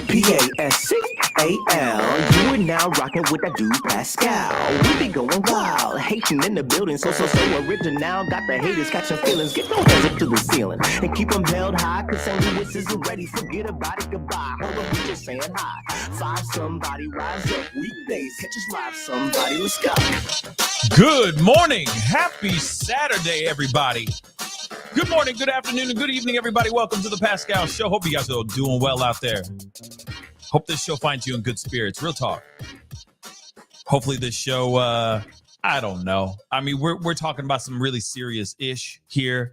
Pascal. You are now rocking with that dude Pascal. We be going wild, hating in the building, so original. Got the haters catching feelings. Get those hands up to the ceiling and keep them held high. Cause St. Louis isn't ready. Forget about it, goodbye. Hold on, we just saying hi. Five somebody, rise up. Weekdays, catch us live. Somebody, let's go. Good morning. Happy Saturday, everybody. Good morning, good afternoon, and good evening, everybody. Welcome to the Pascal Show. Hope you guys are doing well out there. Hope this show finds you in good spirits. Real talk. Hopefully this show, I don't know. I mean, we're talking about some really serious-ish here,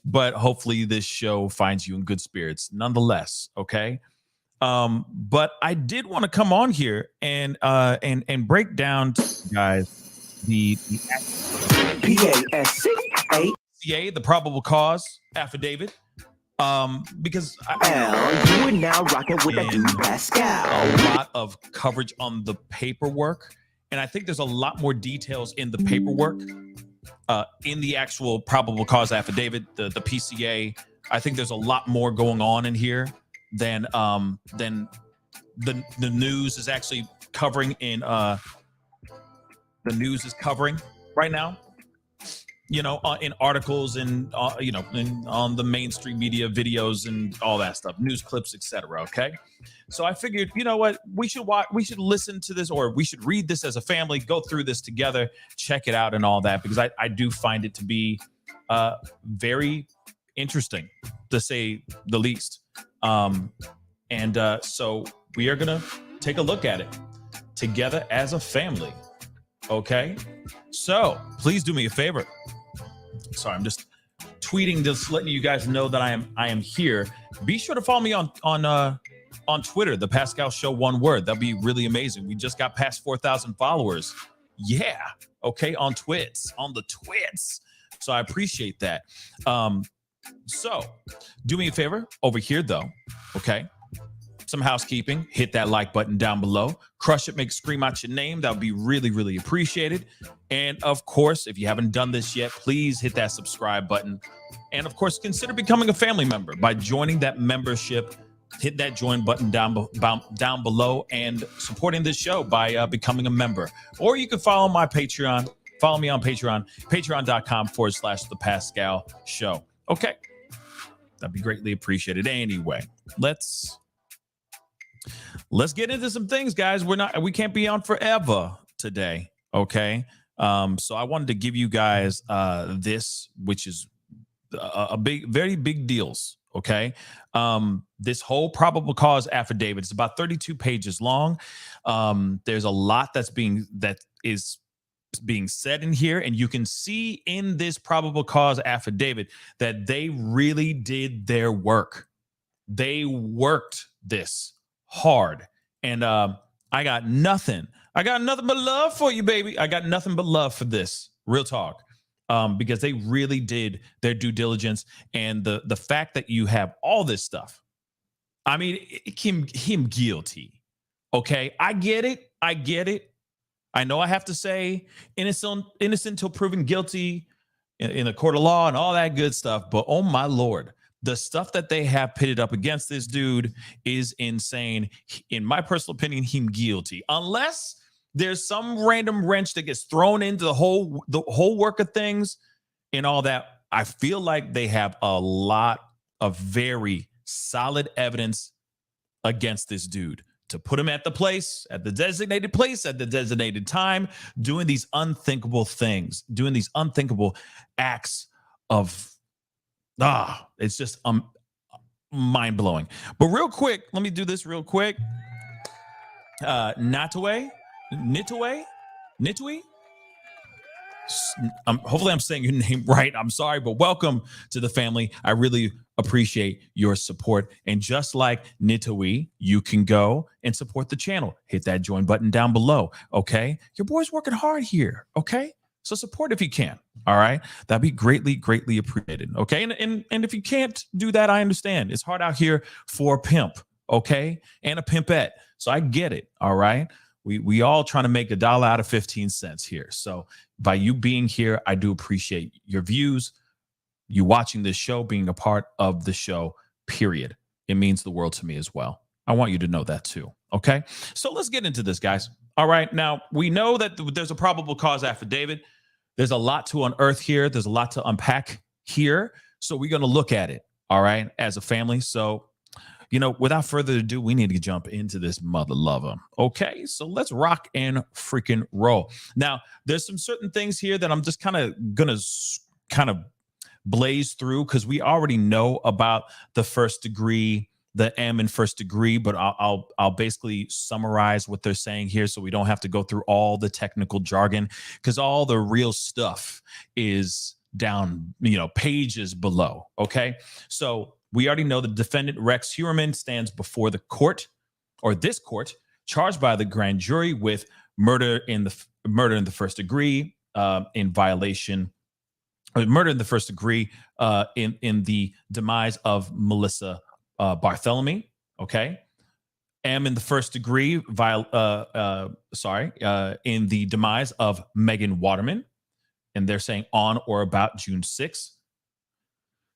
but hopefully this show finds you in good spirits nonetheless, okay? But I did want to come on here and break down to you guys the PASCA, the probable cause affidavit. Because you are now rocking with that dude Pascal. A lot of coverage on the paperwork, and I think there's a lot more details in the paperwork, in the actual probable cause affidavit, the PCA. I think there's a lot more going on in here than the news is actually covering in the news is covering right now. You know, in articles and, on the mainstream media videos and all that stuff, news clips, etc. Okay. So I figured, you know what, we should listen to this, or we should read this as a family, go through this together, check it out and all that, because I do find it to be very interesting, to say the least. So we are going to take a look at it together as a family. Okay. So please do me a favor. Sorry, I'm just tweeting, just letting you guys know that I am here. Be sure to follow me on Twitter, the Pascal Show, one word. That'd be really amazing. We just got past 4,000 followers. Yeah. Okay. On the twits. So I appreciate that. So do me a favor over here though. Okay. Some housekeeping. Hit that like button down below. Crush it. Make scream out your name. That would be really, really appreciated. And of course, if you haven't done this yet, please hit that subscribe button. And of course, consider becoming a family member by joining that membership. Hit that join button down below and supporting this show by becoming a member. Or you can follow my Patreon. Follow me on Patreon. Patreon.com/the Pascal Show. Okay. That'd be greatly appreciated. Anyway, let's get into some things, guys. We can't be on forever today. Okay. So I wanted to give you guys this, which is very big deals. Okay. This whole probable cause affidavit is about 32 pages long. There's a lot that is being said in here, and you can see in this probable cause affidavit that they really did their work. They worked this hard, and I got nothing but love for you, baby. I got nothing but love for this, real talk, because they really did their due diligence. And the fact that you have all this stuff, I mean, him guilty. Okay, I get it. I know I have to say innocent until proven guilty in a court of law and all that good stuff, but oh my Lord, the stuff that they have pitted up against this dude is insane. In my personal opinion, him guilty. Unless there's some random wrench that gets thrown into the whole work of things and all that. I feel like they have a lot of very solid evidence against this dude to put him at the designated place, at the designated time, doing these unthinkable things, doing these unthinkable acts of it's just mind-blowing. But real quick, let me do this real quick. Nitaway. Hopefully I'm saying your name right. I'm sorry, but welcome to the family. I really appreciate your support. And just like Nitawi, you can go and support the channel. Hit that join button down below. Okay. Your boy's working hard here. Okay. So support if you can. All right. That'd be greatly appreciated. Okay. And if you can't do that, I understand. It's hard out here for a pimp. Okay. And a pimpette. So I get it. All right. We all trying to make $1 out of 15 cents here. So by you being here, I do appreciate your views, you watching this show, being a part of the show, period. It means the world to me as well. I want you to know that too. Okay. So let's get into this, guys. All right. Now, we know that there's a probable cause affidavit. There's a lot to unearth here. There's a lot to unpack here. So we're going to look at it. All right. As a family. So, without further ado, we need to jump into this mother lover. Okay. So let's rock and freaking roll. Now, there's some certain things here that I'm just kind of going to blaze through because we already know about the first degree, the M in first degree, but I'll basically summarize what they're saying here so we don't have to go through all the technical jargon because all the real stuff is down, pages below. Okay. So we already know the defendant Rex Heuermann stands before the court or this court charged by the grand jury with murder in the first degree in violation murder in the first degree in the demise of Melissa Bartholomew, okay? M in the first degree, in the demise of Megan Waterman, and they're saying on or about June 6,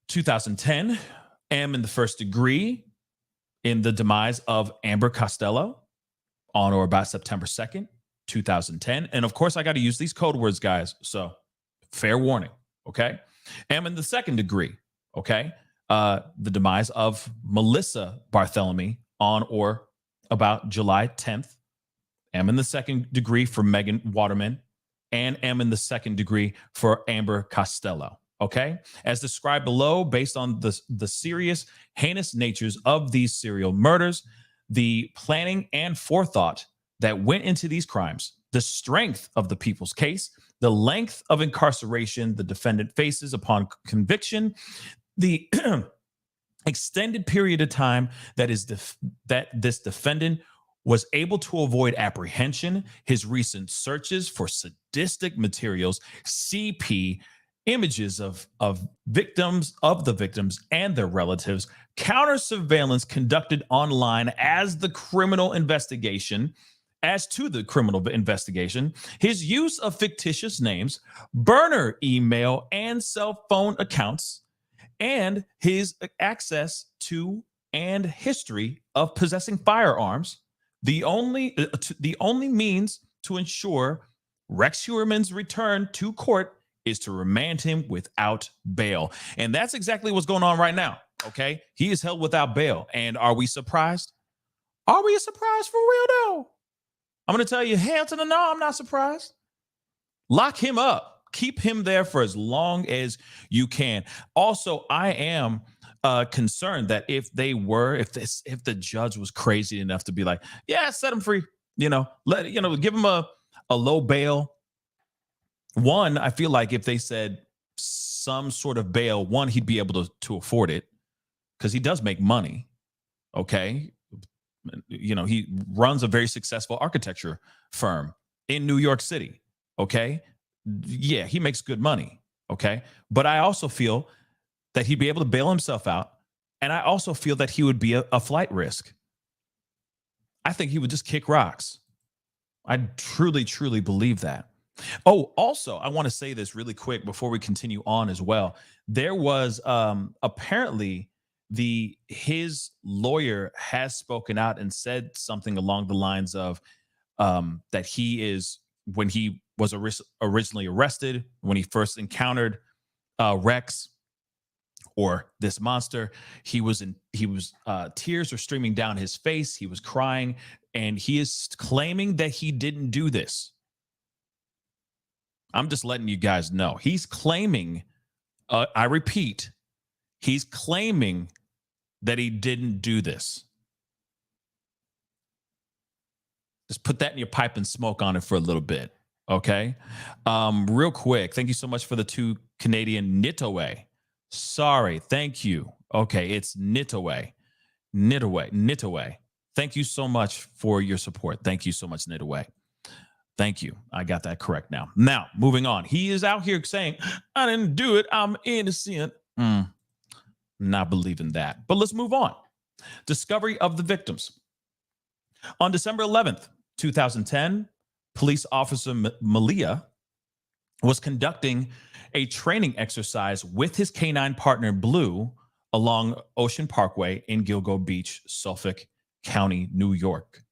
2010. M in the first degree in the demise of Amber Costello, on or about September 2nd, 2010. And of course, I got to use these code words, guys, so fair warning, okay? M in the second degree, okay? The demise of Melissa Bartholomew on or about July 10th. M in the second degree for Megan Waterman, and M in the second degree for Amber Costello. Okay, as described below, based on the serious, heinous natures of these serial murders, the planning and forethought that went into these crimes, the strength of the people's case, the length of incarceration the defendant faces upon conviction, the extended period of time that this defendant was able to avoid apprehension, his recent searches for sadistic materials, CP, images of victims and their relatives, counter surveillance conducted online as to the criminal investigation, his use of fictitious names, burner email and cell phone accounts, and his access to and history of possessing firearms, the only means to ensure Rex Heuermann's return to court is to remand him without bail. And that's exactly what's going on right now, okay? He is held without bail. And are we surprised? Are we surprised for real, though? I'm going to tell you, hell to the no, I'm not surprised. Lock him up. Keep him there for as long as you can. Also, I am concerned that if the judge was crazy enough to be like, yeah, set him free, give him a low bail. One, I feel like if they said some sort of bail, one, he'd be able to afford it because he does make money. Okay. He runs a very successful architecture firm in New York City. Okay. Yeah, he makes good money. Okay. But I also feel that he'd be able to bail himself out. And I also feel that he would be a flight risk. I think he would just kick rocks. I truly, truly believe that. Oh, also, I want to say this really quick before we continue on as well. There was apparently his lawyer has spoken out and said something along the lines of that he is, when he was originally arrested, when he first encountered Rex or this monster, tears were streaming down his face. He was crying, and he is claiming that he didn't do this. I'm just letting you guys know. He's claiming, I repeat, he's claiming that he didn't do this. Just put that in your pipe and smoke on it for a little bit, okay? Real quick, thank you so much for the 2 Canadian Knitaway. Sorry, thank you. Okay, it's Knitaway. Thank you so much for your support. Thank you so much, Knitaway. Thank you. I got that correct now. Now, moving on. He is out here saying, I didn't do it. I'm innocent. Not believing that. But let's move on. Discovery of the victims. On December 11th, 2010, police officer Malia was conducting a training exercise with his canine partner Blue along Ocean Parkway in Gilgo Beach, Suffolk, County, New York.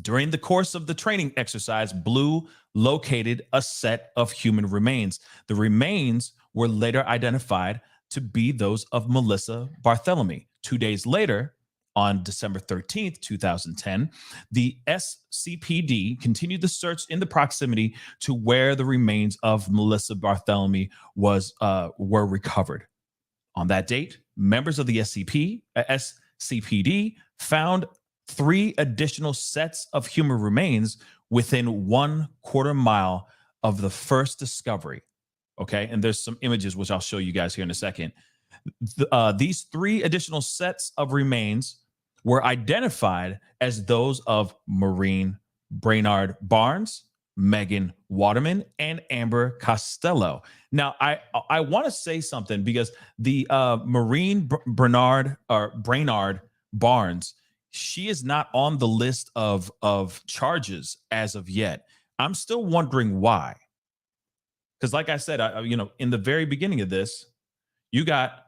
During the course of the training exercise, Blue located a set of human remains. The remains were later identified to be those of Melissa Barthelemy. 2 days later, on December 13th, 2010, the SCPD continued the search in the proximity to where the remains of Melissa Barthelemy were recovered. On that date, members of the SCPD found 3 additional sets of human remains within 1/4 mile of the first discovery. Okay, and there's some images which I'll show you guys here in a second. These 3 additional sets of remains were identified as those of Maureen Brainard Barnes, Megan Waterman, and Amber Costello. Now, I want to say something because the Maureen Brainard Barnes, she is not on the list of charges as of yet. I'm still wondering why. Because like I said, in the very beginning of this, you got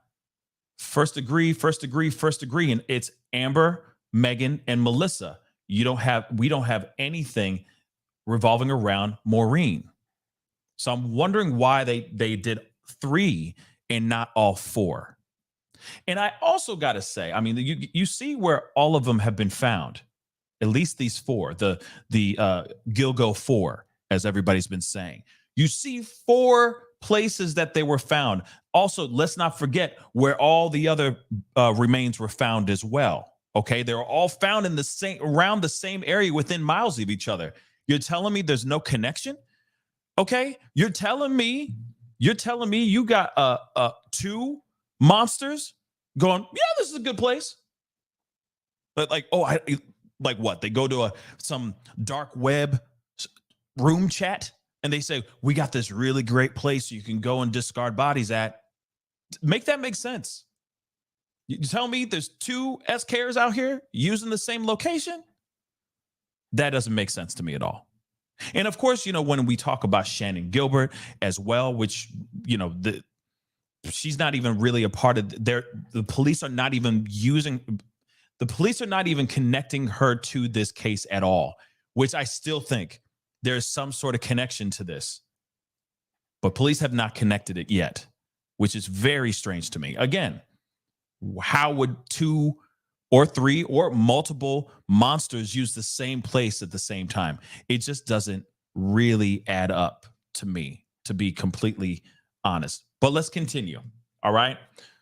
first degree, and it's Amber, Megan, and Melissa. We don't have anything revolving around Maureen. So I'm wondering why they did 3 and not all 4. And I also got to say, I mean, you see where all of them have been found, at least these 4, the Gilgo 4, as everybody's been saying. You see 4 places that they were found. Also, let's not forget where all the other remains were found as well. Okay, they were all found in around the same area within miles of each other. You're telling me there's no connection? Okay, you're telling me you got 2 monsters going, yeah, this is a good place. But like what? They go to some dark web room chat and they say, we got this really great place you can go and discard bodies at. Make that make sense. You tell me there's 2 SKers out here using the same location? That doesn't make sense to me at all. And of course, when we talk about Shannon Gilbert as well, which, she's not even really a part of the police are not even connecting her to this case at all, which I still think there's some sort of connection to this. But police have not connected it yet, which is very strange to me. Again, how would 2 or 3 or multiple monsters use the same place at the same time? It just doesn't really add up to me, to be completely honest. But let's continue. All right.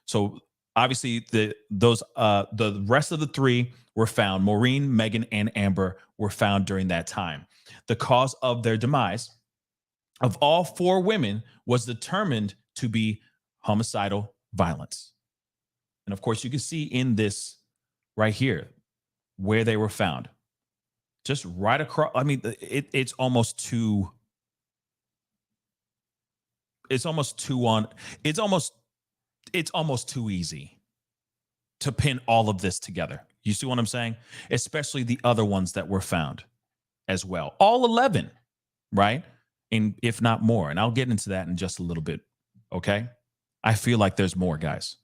So obviously the rest of the 3 were found. Maureen, Megan, and Amber were found during that time. The cause of their demise of all 4 women was determined to be homicidal violence. And of course, you can see in this right here where they were found. Just right across. I mean, it's almost too easy to pin all of this together. You see what I'm saying? Especially the other ones that were found as well. All 11, right? And if not more. And I'll get into that in just a little bit. Okay. I feel like there's more, guys.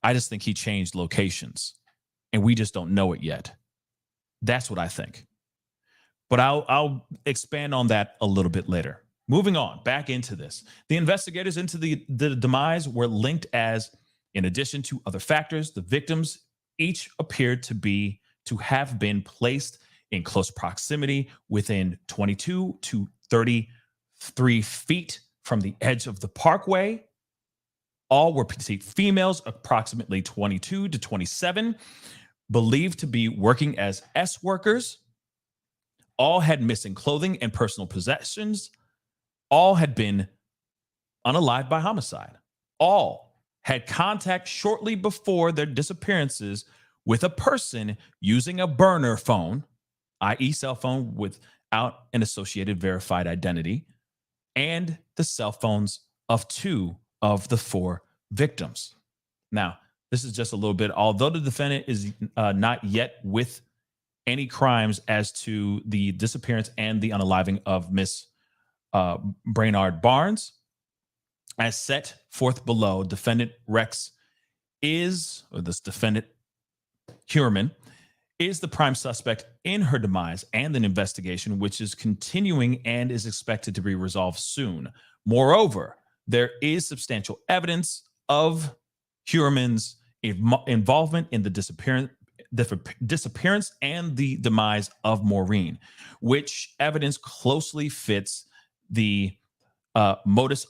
I just think he changed locations and we just don't know it yet. That's what I think. But I'll expand on that a little bit later. Moving on, back into this. The investigators into the demise were linked as, in addition to other factors, the victims each appeared to have been placed in close proximity within 22 to 33 feet from the edge of the parkway. All were petite females, approximately 22 to 27, believed to be working as S workers. All had missing clothing and personal possessions. All had been unalived by homicide. All had contact shortly before their disappearances with a person using a burner phone, i.e. cell phone without an associated verified identity, and the cell phones of 2 of the 4 victims. Now, this is just a little bit, although the defendant is not yet with any crimes as to the disappearance and the unaliving of Miss Brainard Barnes, as set forth below, defendant Rex this defendant Huerman is the prime suspect in her demise and an investigation which is continuing and is expected to be resolved soon. Moreover, there is substantial evidence of Huerman's involvement in the disappearance and the demise of Maureen, which evidence closely fits the modus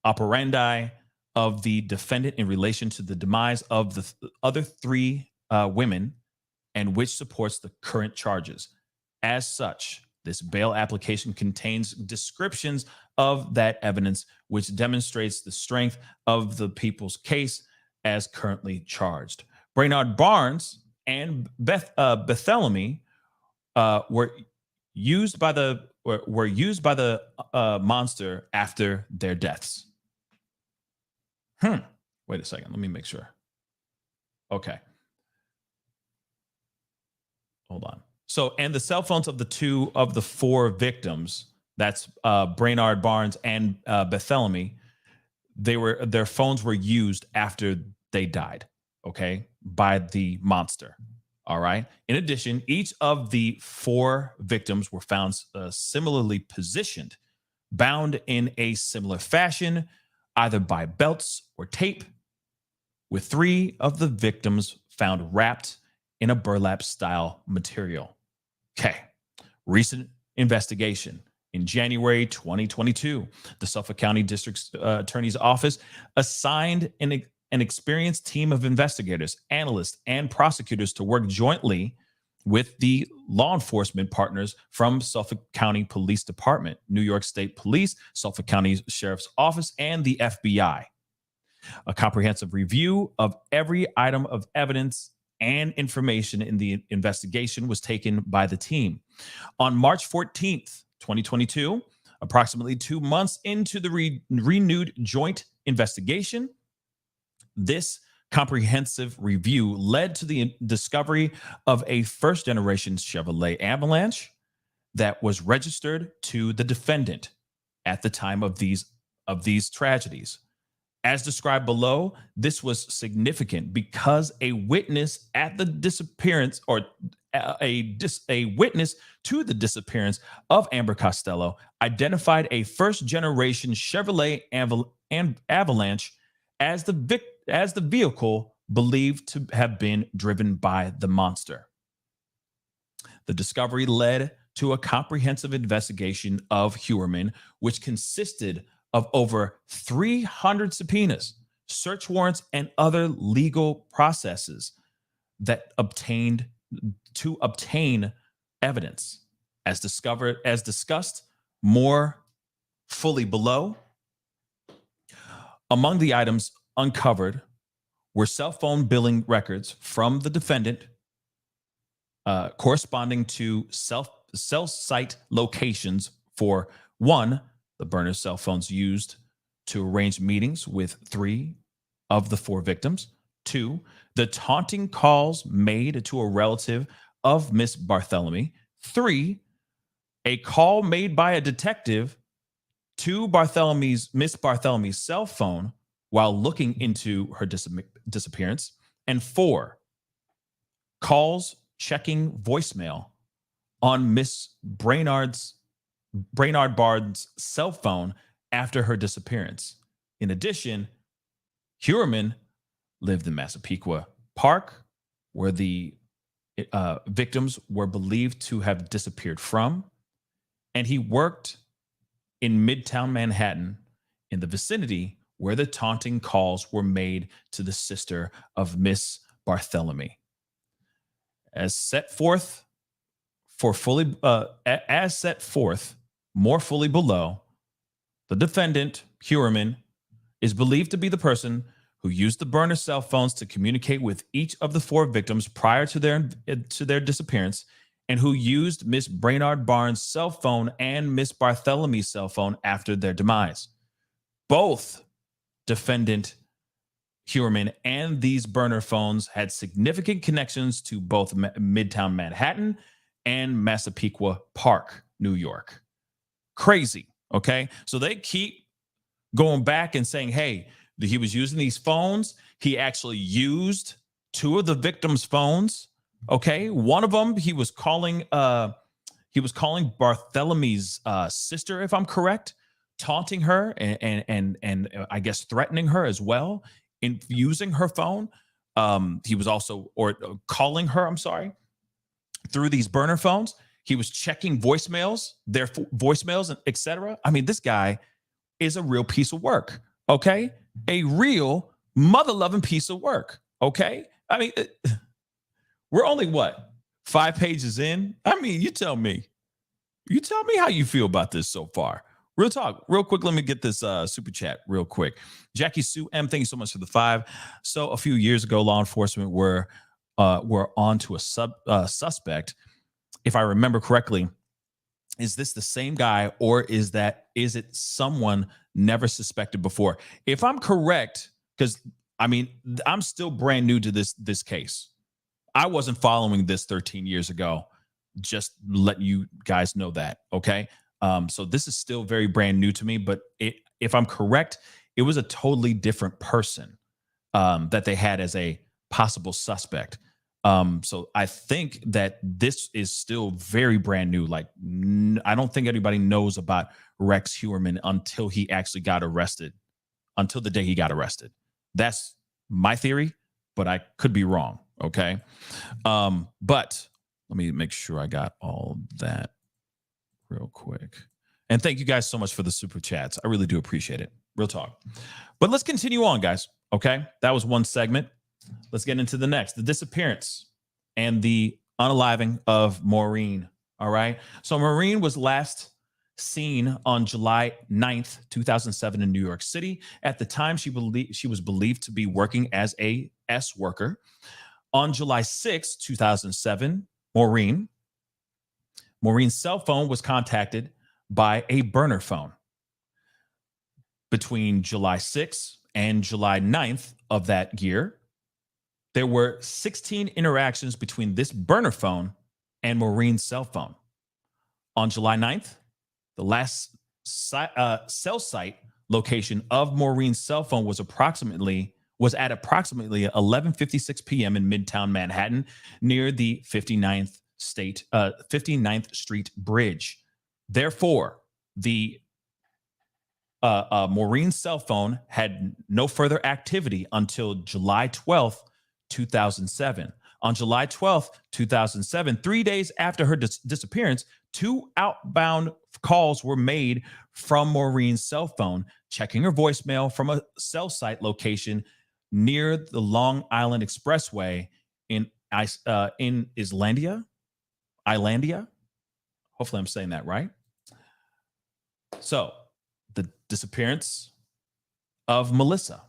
operandi of the defendant in relation to the demise of the other three women, and which supports the current charges. As such, this bail application contains descriptions of that evidence, which demonstrates the strength of the people's case as currently charged. Brainard Barnes and Bartholomew were used by the monster after their deaths. Wait a second. Let me make sure. Okay. Hold on. So, and the cell phones of the four victims, that's Brainard Barnes and Bartholomew, their phones were used after they died, okay, by the monster. All right. In addition, each of the four victims were found similarly positioned, bound in a similar fashion, either by belts or tape, with three of the victims found wrapped in a burlap style material. Okay. Recent investigation. In January 2022, the Suffolk County District Attorney's Office assigned an experienced team of investigators, analysts, and prosecutors to work jointly with the law enforcement partners from Suffolk County Police Department, New York State Police, Suffolk County Sheriff's Office, and the FBI. A comprehensive review of every item of evidence and information in the investigation was taken by the team. On March 14th, 2022, approximately 2 months into the renewed joint investigation, this comprehensive review led to the discovery of a first-generation Chevrolet Avalanche that was registered to the defendant at the time of these tragedies. As described below, this was significant because a witness at the disappearance, or a witness to the disappearance of Amber Costello, identified a first-generation Chevrolet Avalanche as the vehicle believed to have been driven by the monster. The discovery led to a comprehensive investigation of Huerman, which consisted of over 300 subpoenas, search warrants, and other legal processes that obtained evidence, as discussed more fully below. Among the items uncovered were cell phone billing records from the defendant corresponding to cell site locations for: 1, the burner cell phones used to arrange meetings with 3 of the 4 victims; 2, the taunting calls made to a relative of Miss Bartholomew; 3, a call made by a detective to Miss Bartholomew's cell phone while looking into her disappearance; and 4, calls checking voicemail on Miss Brainard Barnes' cell phone after her disappearance. In addition, Huerman lived in Massapequa Park, where the victims were believed to have disappeared from, and he worked in Midtown Manhattan, in the vicinity where the taunting calls were made to the sister of Miss Bartholomew. As set forth more fully below, the defendant, Huerman, is believed to be the person who used the burner cell phones to communicate with each of the 4 victims prior to their disappearance, and who used Miss Brainard Barnes' cell phone and Miss Bartholomew's cell phone after their demise. Both defendant Huerman and these burner phones had significant connections to both Midtown Manhattan and Massapequa Park, New York. Crazy, okay? So they keep going back and saying, hey, he was using these phones. He actually used 2 of the victims' phones Okay, one of them he was calling Barthelemy's sister, if I'm correct, taunting her and I guess threatening her as well, in using her phone. He was also calling her. I'm sorry, through these burner phones. He was checking voicemails, their voicemails, and etc. I mean, this guy is a real piece of work. Okay, a real mother loving piece of work. Okay, I mean, we're only what, 5 pages in? I mean, you tell me. You tell me how you feel about this so far. Real talk, real quick. Let me get this super chat real quick. Jackie Sue M, thank you so much for the 5. So a few years ago, law enforcement were on to a suspect. If I remember correctly, is this the same guy, or is it someone never suspected before? If I'm correct, because I mean, I'm still brand new to this case. I wasn't following this 13 years ago. Just letting you guys know that, okay? So this is still very brand new to me, but if I'm correct, it was a totally different person that they had as a possible suspect. So I think that this is still very brand new. Like, I don't think anybody knows about Rex Heuermann until he actually got arrested, until the day he got arrested. That's my theory, but I could be wrong, okay? But let me make sure I got all that real quick. And thank you guys so much for the super chats. I really do appreciate it. Real talk. But let's continue on, guys. Okay. That was one segment. Let's get into the next, the disappearance and the unaliving of Maureen. All right. So Maureen was last seen on July 9th, 2007 in New York City. At the time, she was believed to be working as a S worker. On July 6th, 2007, Maureen's cell phone was contacted by a burner phone. Between July 6th and July 9th of that year, there were 16 interactions between this burner phone and Maureen's cell phone. On July 9th, the last cell site location of Maureen's cell phone was at approximately 11:56 p.m. in Midtown Manhattan, near the 59th Street Bridge. Therefore, the Maureen's cell phone had no further activity until July 12th, 2007. On July 12th, 2007, 3 days after her disappearance, 2 outbound calls were made from Maureen's cell phone, checking her voicemail from a cell site location near the Long Island Expressway in Islandia. Hopefully I'm saying that right. So the disappearance of Melissa.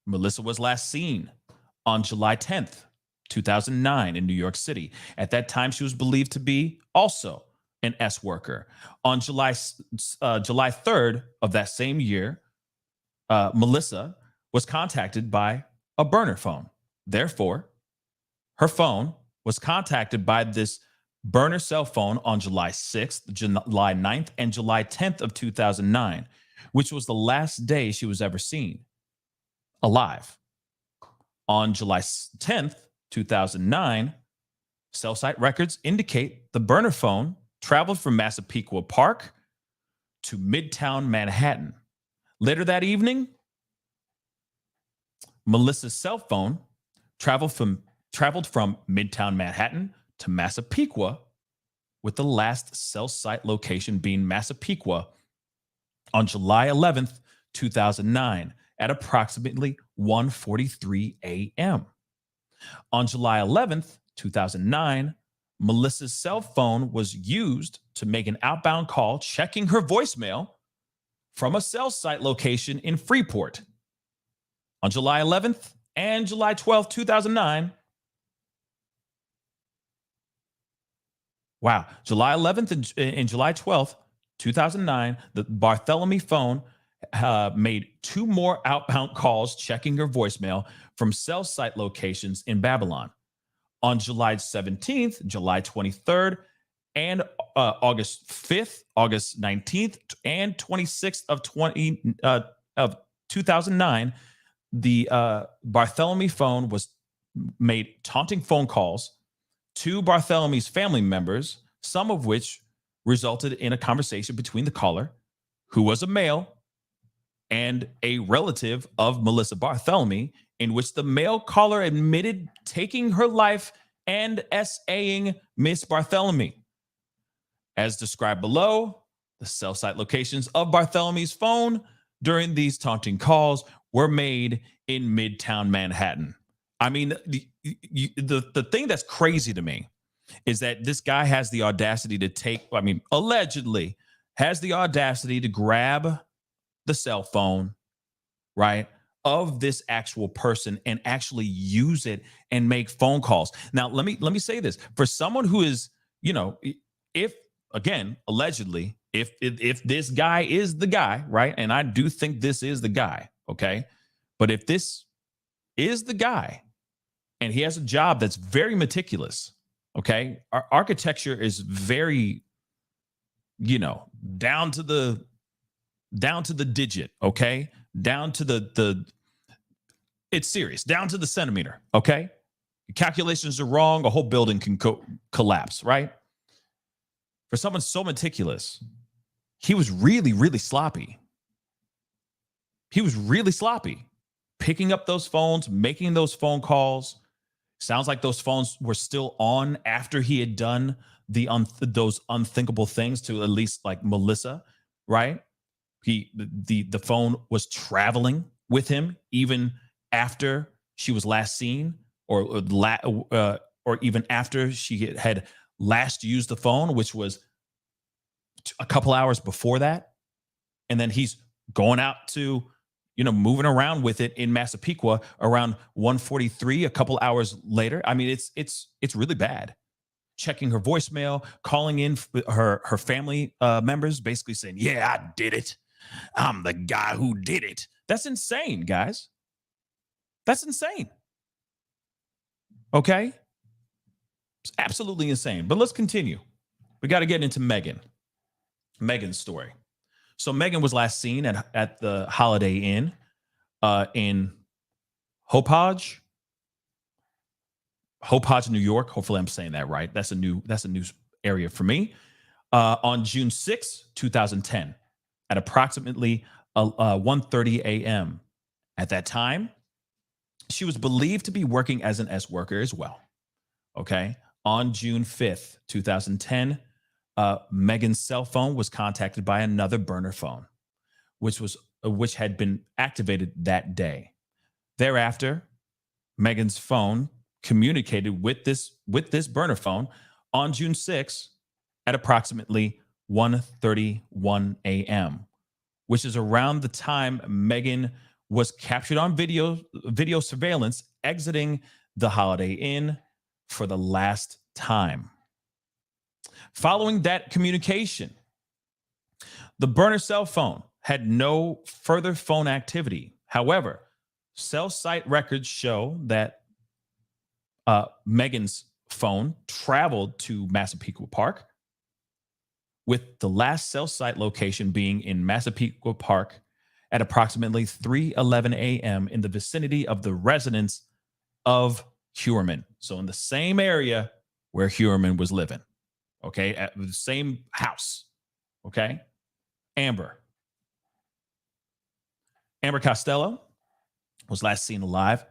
Melissa was last seen on July 10th, 2009 in New York City. At that time, she was believed to be also an S worker. On July 3rd of that same year, Melissa was contacted by a burner phone. Therefore, her phone was contacted by this burner cell phone on July 6th, July 9th, and July 10th of 2009, which was the last day she was ever seen alive. On July 10th, 2009, cell site records indicate the burner phone traveled from Massapequa Park to Midtown Manhattan. Later that evening, Melissa's cell phone traveled from Midtown Manhattan to Massapequa, with the last cell site location being Massapequa on July 11th, 2009 at approximately 1:43 a.m. On July 11th, 2009, Melissa's cell phone was used to make an outbound call checking her voicemail from a cell site location in Freeport. On July 11th and July 12th, 2009, July 11th and July 12th, 2009, the Barthélemy phone made 2 more outbound calls checking her voicemail from cell site locations in Babylon. On July 17th, July 23rd, and August 5th, August 19th, and 26th of 2009, the Barthélemy phone was made taunting phone calls to Barthelemy's family members, some of which resulted in a conversation between the caller, who was a male, and a relative of Melissa Barthelemy, in which the male caller admitted taking her life and SAing Miss Barthelemy. As described below, the cell site locations of Barthelemy's phone during these taunting calls were made in Midtown Manhattan. I mean, the thing that's crazy to me is that this guy has the audacity to allegedly has the audacity to grab the cell phone, right, of this actual person and actually use it and make phone calls. Now, let me say this. For someone who is, if, again, allegedly, if this guy is the guy, right, and I do think this is the guy, okay, but if this is the guy and he has a job that's very meticulous, okay, our architecture is very, down to the digit, okay, down to the it's serious, down to the centimeter, okay. Calculations are wrong, a whole building can collapse, right? For someone so meticulous, he was really, really sloppy. He was really sloppy, picking up those phones, making those phone calls. Sounds like those phones were still on after he had done those unthinkable things to at least like Melissa, right? The phone was traveling with him even after she was last seen, or even after she had last used the phone, which was a couple hours before that. And then he's going out to, moving around with it in Massapequa around 1:43, a couple hours later. I mean, it's really bad. Checking her voicemail, calling in her family members, basically saying, "Yeah, I did it. I'm the guy who did it." That's insane, guys. That's insane. Okay? It's absolutely insane. But let's continue. We got to get into Megan's story. So Megan was last seen at the Holiday Inn in Hopage, New York. Hopefully I'm saying that right. That's a new area for me. On June 6, 2010, at approximately 1:30 a.m. At that time, she was believed to be working as an S worker as well. Okay. On June 5th, 2010, Megan's cell phone was contacted by another burner phone, which had been activated that day. Thereafter, Megan's phone communicated with this burner phone on June 6th at approximately 1:31 a.m., which is around the time Megan was captured on video surveillance exiting the Holiday Inn for the last time. Following that communication, the burner cell phone had no further phone activity. However, cell site records show that Megan's phone traveled to Massapequa Park, with the last cell site location being in Massapequa Park at approximately 3:11 a.m. in the vicinity of the residence of Huerman. So in the same area where Huerman was living, okay, at the same house, okay? Amber Costello was last seen alive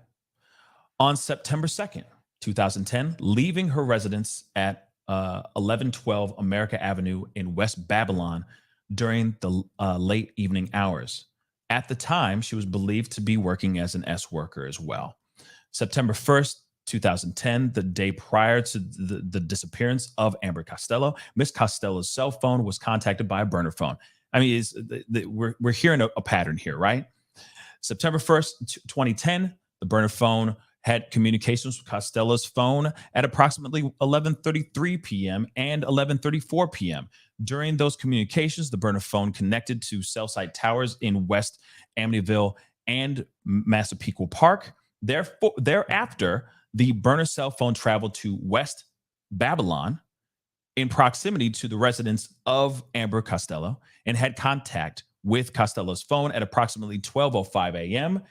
on September 2nd, 2010, leaving her residence at 1112 America Avenue in West Babylon during the late evening hours. At the time, she was believed to be working as an S worker as well. September 1st, 2010, the day prior to the disappearance of Amber Costello, Miss Costello's cell phone was contacted by a burner phone. I mean, we're hearing a pattern here, right? September 1st, 2010, the burner phone had communications with Costello's phone at approximately 11:33 p.m. and 11:34 p.m. During those communications, the burner phone connected to cell site towers in West Amityville and Massapequa Park. Thereafter, the burner cell phone traveled to West Babylon in proximity to the residence of Amber Costello and had contact with Costello's phone at approximately 12:05 a.m.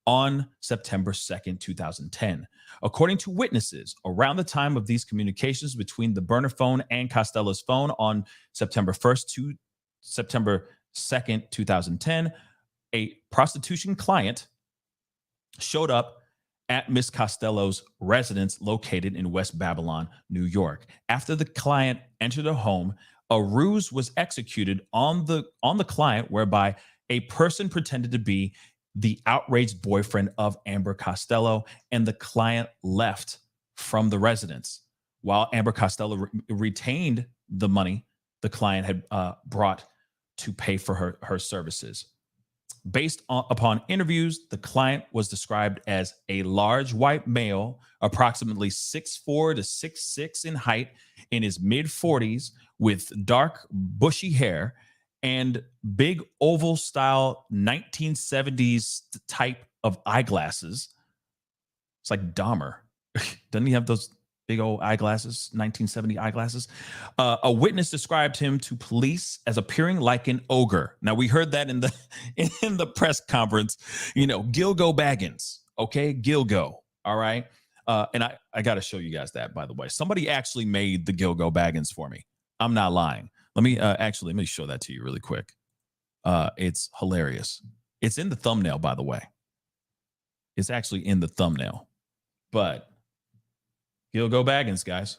on September 2nd, 2010. According to witnesses, around the time of these communications between the burner phone and Costello's phone on September 1st to September 2nd, 2010, a prostitution client showed up at Miss Costello's residence located in West Babylon, New York. After the client entered the home, a ruse was executed on the client whereby a person pretended to be the outraged boyfriend of Amber Costello, and the client left from the residence. While Amber Costello retained the money the client had brought to pay for her services. Based upon interviews, the client was described as a large white male, approximately 6'4" to 6'6" in height, in his mid-40s, with dark, bushy hair and big oval style 1970s type of eyeglasses. It's like Dahmer. Doesn't he have those big old eyeglasses, 1970 eyeglasses? A witness described him to police as appearing like an ogre. Now, we heard that in the press conference, Gilgo Baggins. Okay, Gilgo. All right. And I got to show you guys that, by the way. Somebody actually made the Gilgo Baggins for me. I'm not lying. Let me show that to you really quick. It's hilarious. It's in the thumbnail, by the way. It's actually in the thumbnail. But Gilgo Baggins, guys.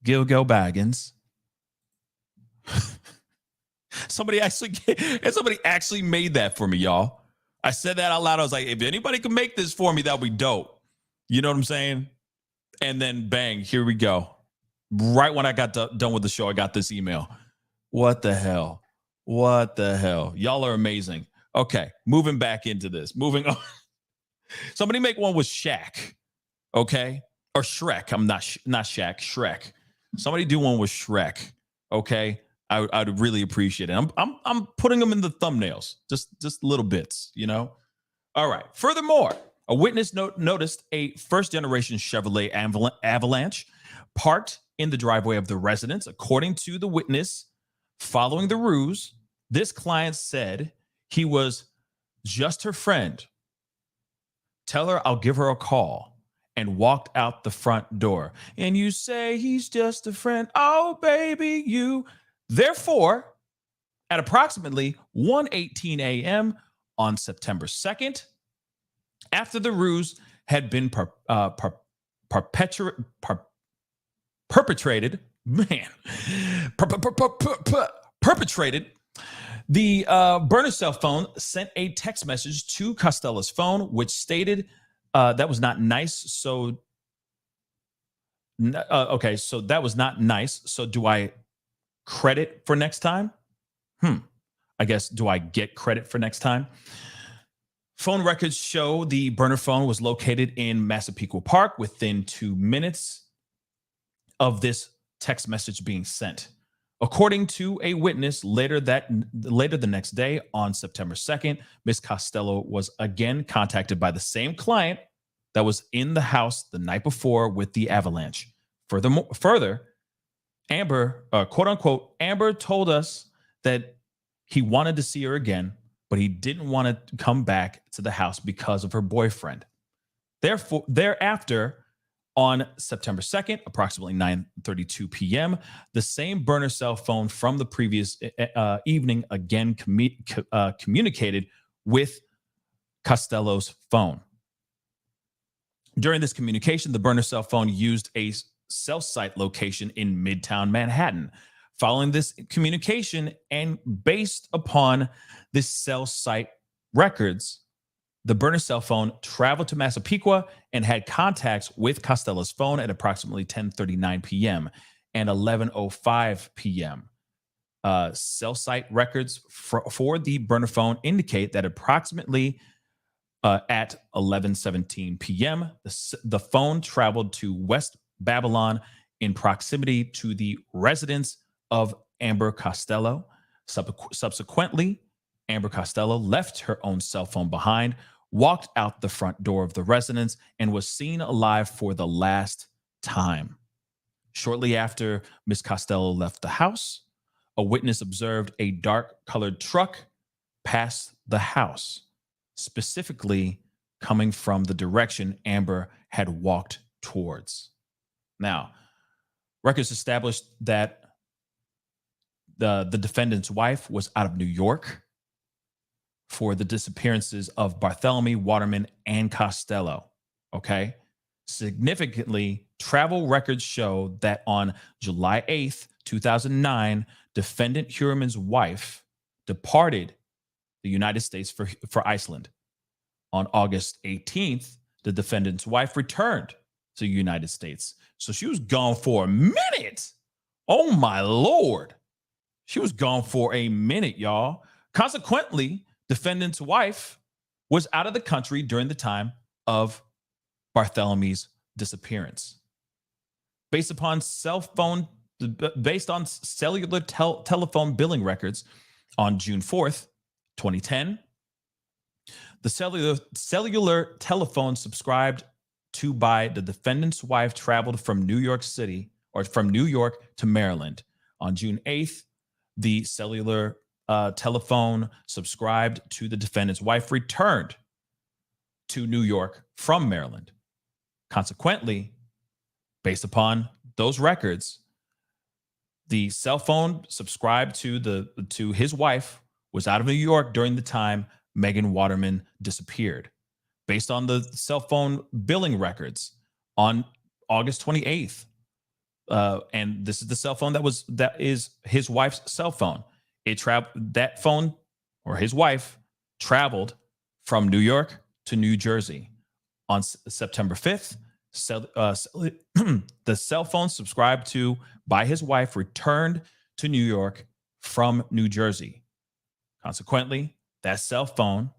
Gilgo Baggins. Somebody actually made that for me, y'all. I said that out loud. I was like, if anybody can make this for me, that would be dope. You know what I'm saying? And then bang, here we go. Right when I got done with the show, I got this email. What the hell? What the hell? Y'all are amazing. Okay, moving back into this. Moving on. Somebody make one with Shaq. Okay, or Shrek. I'm not Shaq. Shrek. Somebody do one with Shrek. Okay, I'd really appreciate it. I'm putting them in the thumbnails, just little bits, All right. Furthermore, a witness noticed a first-generation Chevrolet Avalanche parked in the driveway of the residence. According to the witness, following the ruse, this client said he was just her friend. Tell her I'll give her a call. And walked out the front door. And you say he's just a friend. Oh, baby, you. Therefore, at approximately 1:18 a.m. on September 2nd, after the ruse had been perpetrated, the burner cell phone sent a text message to Costello's phone, which stated, that was not nice. So, okay, so that was not nice. So do I credit for next time? I guess, do I get credit for next time? Phone records show the burner phone was located in Massapequa Park within 2 minutes of this text message being sent. According to a witness, later the next day on September 2nd, Ms. Costello was again contacted by the same client that was in the house the night before with the avalanche. Further, Amber, quote unquote, Amber told us that he wanted to see her again, but he didn't want to come back to the house because of her boyfriend. Thereafter, on September 2nd, approximately 9:32 p.m., the same burner cell phone from the previous evening again communicated with Costello's phone. During this communication, the burner cell phone used a cell site location in Midtown Manhattan. Following this communication and based upon this cell site records, the burner cell phone traveled to Massapequa and had contacts with Costello's phone at approximately 10:39 p.m. and 11:05 p.m. Cell site records for the burner phone indicate that approximately at 11:17 p.m., the phone traveled to West Babylon in proximity to the residence of Amber Costello. Subsequently, Amber Costello left her own cell phone behind, walked out the front door of the residence, and was seen alive for the last time. Shortly after Ms. Costello left the house, a witness observed a dark-colored truck pass the house. specifically coming from the direction Amber had walked towards. Now, records established that the defendant's wife was out of New York for the disappearances of Bartholomew, Waterman, and Costello. Okay. Significantly, travel records show that on July 8th, 2009, defendant Heuermann's wife departed the United States for Iceland. On August 18th, the defendant's wife returned to the United States. So she was gone for a minute. Oh my Lord. She was gone for a minute, y'all. Consequently, defendant's wife was out of the country during the time of Bartholomew's disappearance. Based on cellular telephone billing records on June 4th, 2010, the cellular telephone subscribed to by the defendant's wife traveled from New York to Maryland. On June 8th, the cellular telephone subscribed to the defendant's wife returned to New York from Maryland. Consequently, based upon those records, the cell phone subscribed to his wife was out of New York during the time Megan Waterman disappeared. Based on the cell phone billing records on August 28th, and this is the cell phone that is his wife's cell phone. That phone, or his wife, traveled from New York to New Jersey. On September 5th, the cell phone subscribed to by his wife returned to New York from New Jersey. Consequently, that cell phone,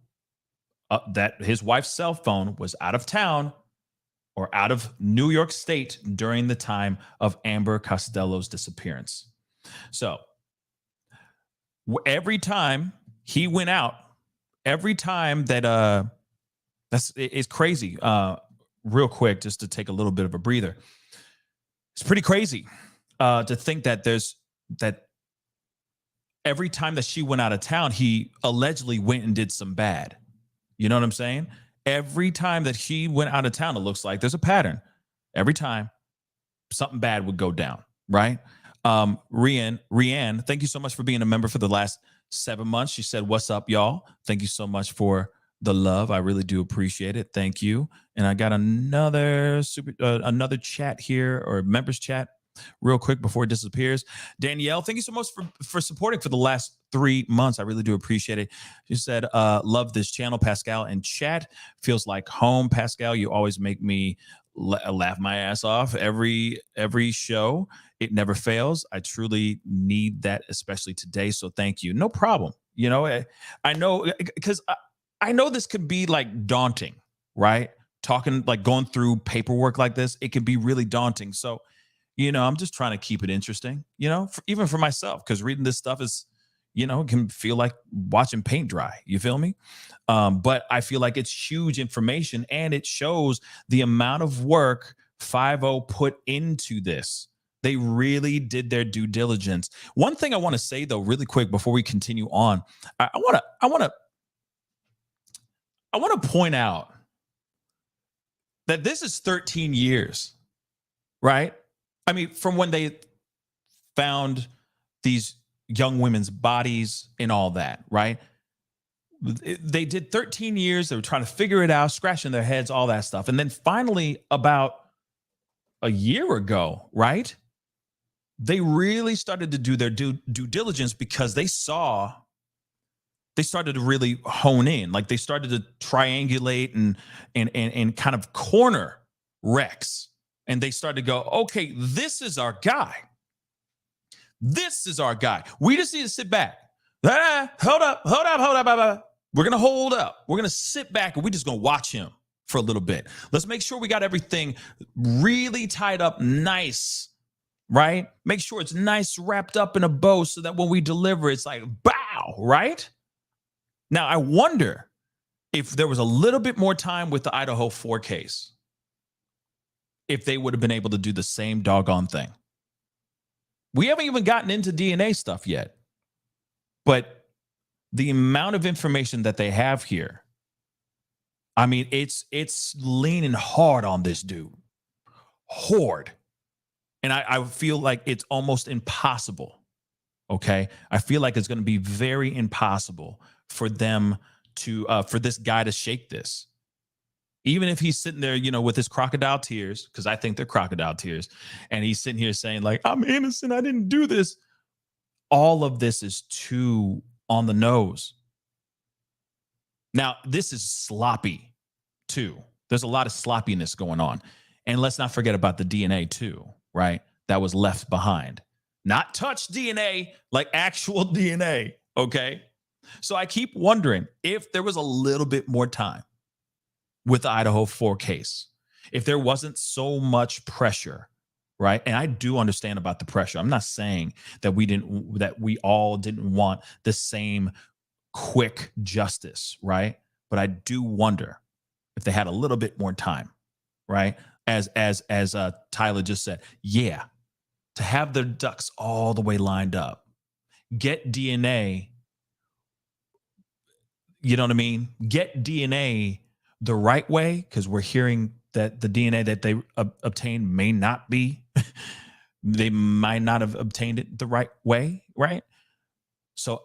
that his wife's cell phone, was out of town or out of New York State during the time of Amber Costello's disappearance. So every time he went out, every time that it's crazy. Real quick, just to take a little bit of a breather. It's pretty crazy to think that every time that she went out of town, he allegedly went and did some bad. You know what I'm saying? Every time that he went out of town, it looks like there's a pattern. Every time something bad would go down, right? Rianne, thank you so much for being a member for the last 7 months. She said, "What's up, y'all?" Thank you so much for the love. I really do appreciate it. Thank you. And I got another chat here, or members chat, real quick before it disappears. Danielle, thank you so much for supporting for the last 3 months. I really do appreciate it. She said, "Love this channel, Pascal and chat. Feels like home, Pascal. You always make me laugh my ass off every show. It never fails. I truly need that, especially today. So thank you." No problem. You know, I know, because I know this could be like daunting, right? Talking, like going through paperwork like this, it can be really daunting. So, you know, I'm just trying to keep it interesting, you know, even for myself, because reading this stuff is, you know, it can feel like watching paint dry. You feel me? But I feel like it's huge information, and it shows the amount of work 50 put into this. They really did their due diligence. One thing I want to say, though, really quick before we continue on, I want to point out that this is 13 years, right? I mean, from when they found these young women's bodies and all that, right? They did 13 years. They were trying to figure it out, scratching their heads, all that stuff. And then finally, about a year ago, right? They really started to do their due diligence, because they started to really hone in. Like, they started to triangulate and kind of corner Rex. And they started to go, okay, this is our guy. This is our guy. We just need to sit back. Hold up. We're going to hold up. We're going to sit back, and we're just going to watch him for a little bit. Let's make sure we got everything really tied up nice, right? Make sure it's nice, wrapped up in a bow, so that when we deliver, it's like, bow, right? Now, I wonder if there was a little bit more time with the Idaho 4 case, if they would have been able to do the same doggone thing. We haven't even gotten into DNA stuff yet, but the amount of information that they have here I mean, it's leaning hard on this dude. Hard. And I feel like it's almost impossible. Okay. I feel like it's going to be very impossible for them to, for this guy to shake this. Even if he's sitting there, you know, with his crocodile tears, because I think they're crocodile tears, and he's sitting here saying, like, I'm innocent, I didn't do this. All of this is too on the nose. Now, this is sloppy too. There's a lot of sloppiness going on. And let's not forget about the DNA too, right? That was left behind. Not touch DNA, like actual DNA, okay? So I keep wondering if there was a little bit more time with the Idaho 4 case, if there wasn't so much pressure, right? And I do understand about the pressure. I'm not saying that we all didn't want the same quick justice, right? But I do wonder if they had a little bit more time, right? As Tyler just said, yeah, to have their ducks all the way lined up, get DNA, you know what I mean? Get DNA the right way, because we're hearing that the DNA that they obtained may not be, they might not have obtained it the right way, right? So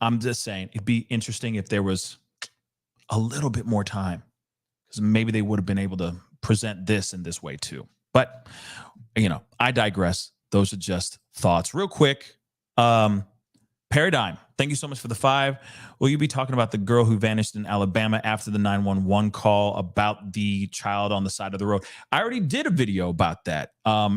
I'm just saying it'd be interesting if there was a little bit more time, because maybe they would have been able to present this in this way too. But, you know, I digress. Those are just thoughts. Real quick, Paradigm, thank you so much for the 5. Will you be talking about the girl who vanished in Alabama after the 911 call about the child on the side of the road? I already did a video about that.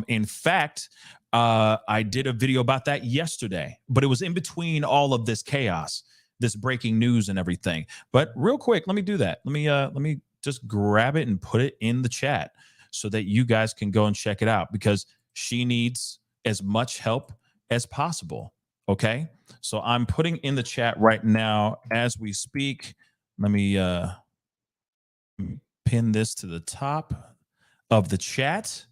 In fact, I did a video about that yesterday, but it was in between all of this chaos, this breaking news and everything. But real quick, let me do that. Let me just grab it and put it in the chat so that you guys can go and check it out, because she needs as much help as possible. Okay. So I'm putting in the chat right now as we speak. Let me pin this to the top of the chat.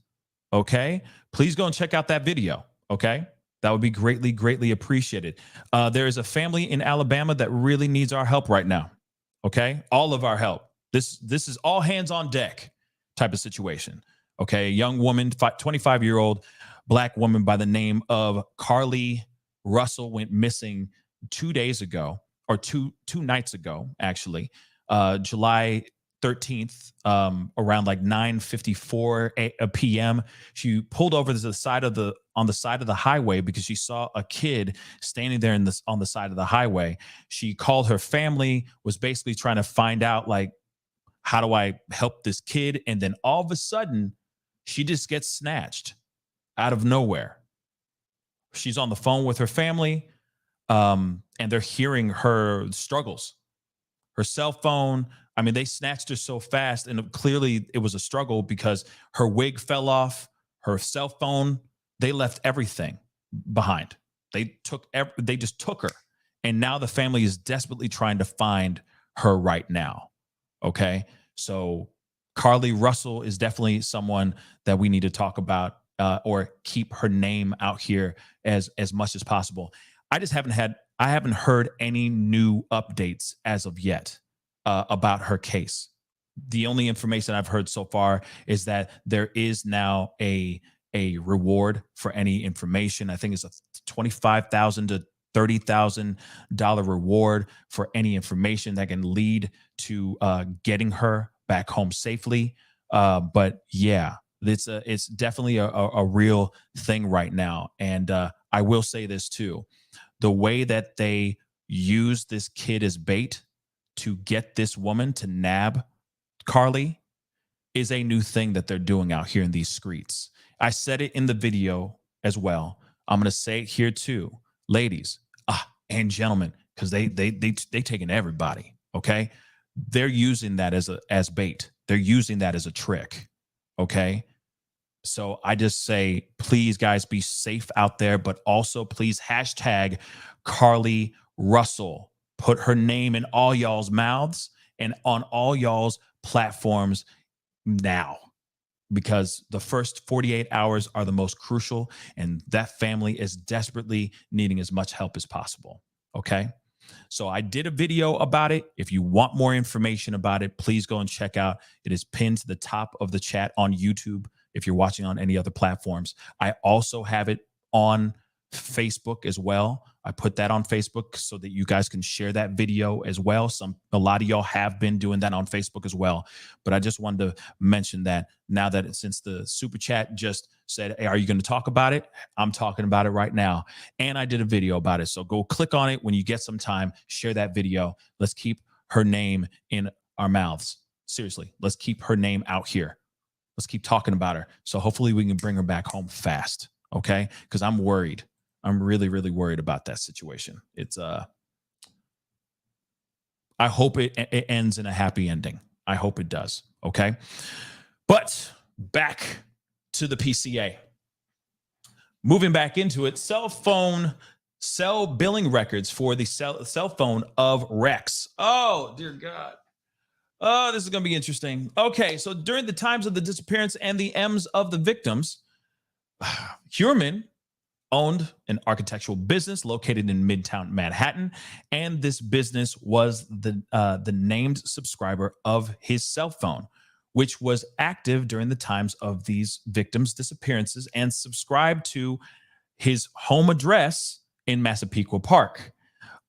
Okay. Please go and check out that video. Okay. That would be greatly, greatly appreciated. There is a family in Alabama that really needs our help right now. Okay. All of our help. This is all hands on deck type of situation. Okay. A young woman, 25-year-old Black woman by the name of Carly Russell went missing 2 days ago, or two nights ago, actually, July 13th, around like 9:54 p.m. She pulled over to the side of on the side of the highway because she saw a kid standing there on the side of the highway. She called her family, was basically trying to find out, like, how do I help this kid? And then all of a sudden, she just gets snatched out of nowhere. She's on the phone with her family, and they're hearing her struggles. Her cell phone, I mean, they snatched her so fast, and clearly it was a struggle because her wig fell off, her cell phone, they left everything behind. They just took her. And now the family is desperately trying to find her right now. Okay. So Carly Russell is definitely someone that we need to talk about, or keep her name out here as much as possible. I haven't heard any new updates as of yet about her case. The only information I've heard so far is that there is now a reward for any information. I think it's a $25,000 to $30,000 reward for any information that can lead to getting her back home safely. But yeah, it's definitely a real thing right now. And I will say this too: the way that they use this kid as bait to get this woman to nab Carly is a new thing that they're doing out here in these streets. I said it in the video as well. I'm going to say it here too, ladies, and gentlemen, because they taking everybody. Okay. They're using that as bait. They're using that as a trick. Okay. So I just say, please, guys, be safe out there, but also please hashtag Carly Russell. Put her name in all y'all's mouths and on all y'all's platforms now, because the first 48 hours are the most crucial, and that family is desperately needing as much help as possible. Okay. So I did a video about it. If you want more information about it, please go and check out. It is pinned to the top of the chat on YouTube if you're watching on any other platforms. I also have it on Facebook as well. I put that on Facebook so that you guys can share that video as well. A lot of y'all have been doing that on Facebook as well. But I just wanted to mention that now that since the super chat just said, hey, are you going to talk about it? I'm talking about it right now. And I did a video about it. So go click on it when you get some time, share that video. Let's keep her name in our mouths. Seriously, let's keep her name out here. Let's keep talking about her. So hopefully we can bring her back home fast. Okay. Because I'm worried. I'm really, really worried about that situation. It's I hope it ends in a happy ending. I hope it does. Okay. But back to the PCA. Moving back into it, cell billing records for the cell phone of Rex. Oh, dear God. Oh, this is going to be interesting. Okay. So during the times of the disappearance and the M's of the victims, Huerman owned an architectural business located in Midtown Manhattan, and this business was the named subscriber of his cell phone, which was active during the times of these victims' disappearances and subscribed to his home address in Massapequa Park.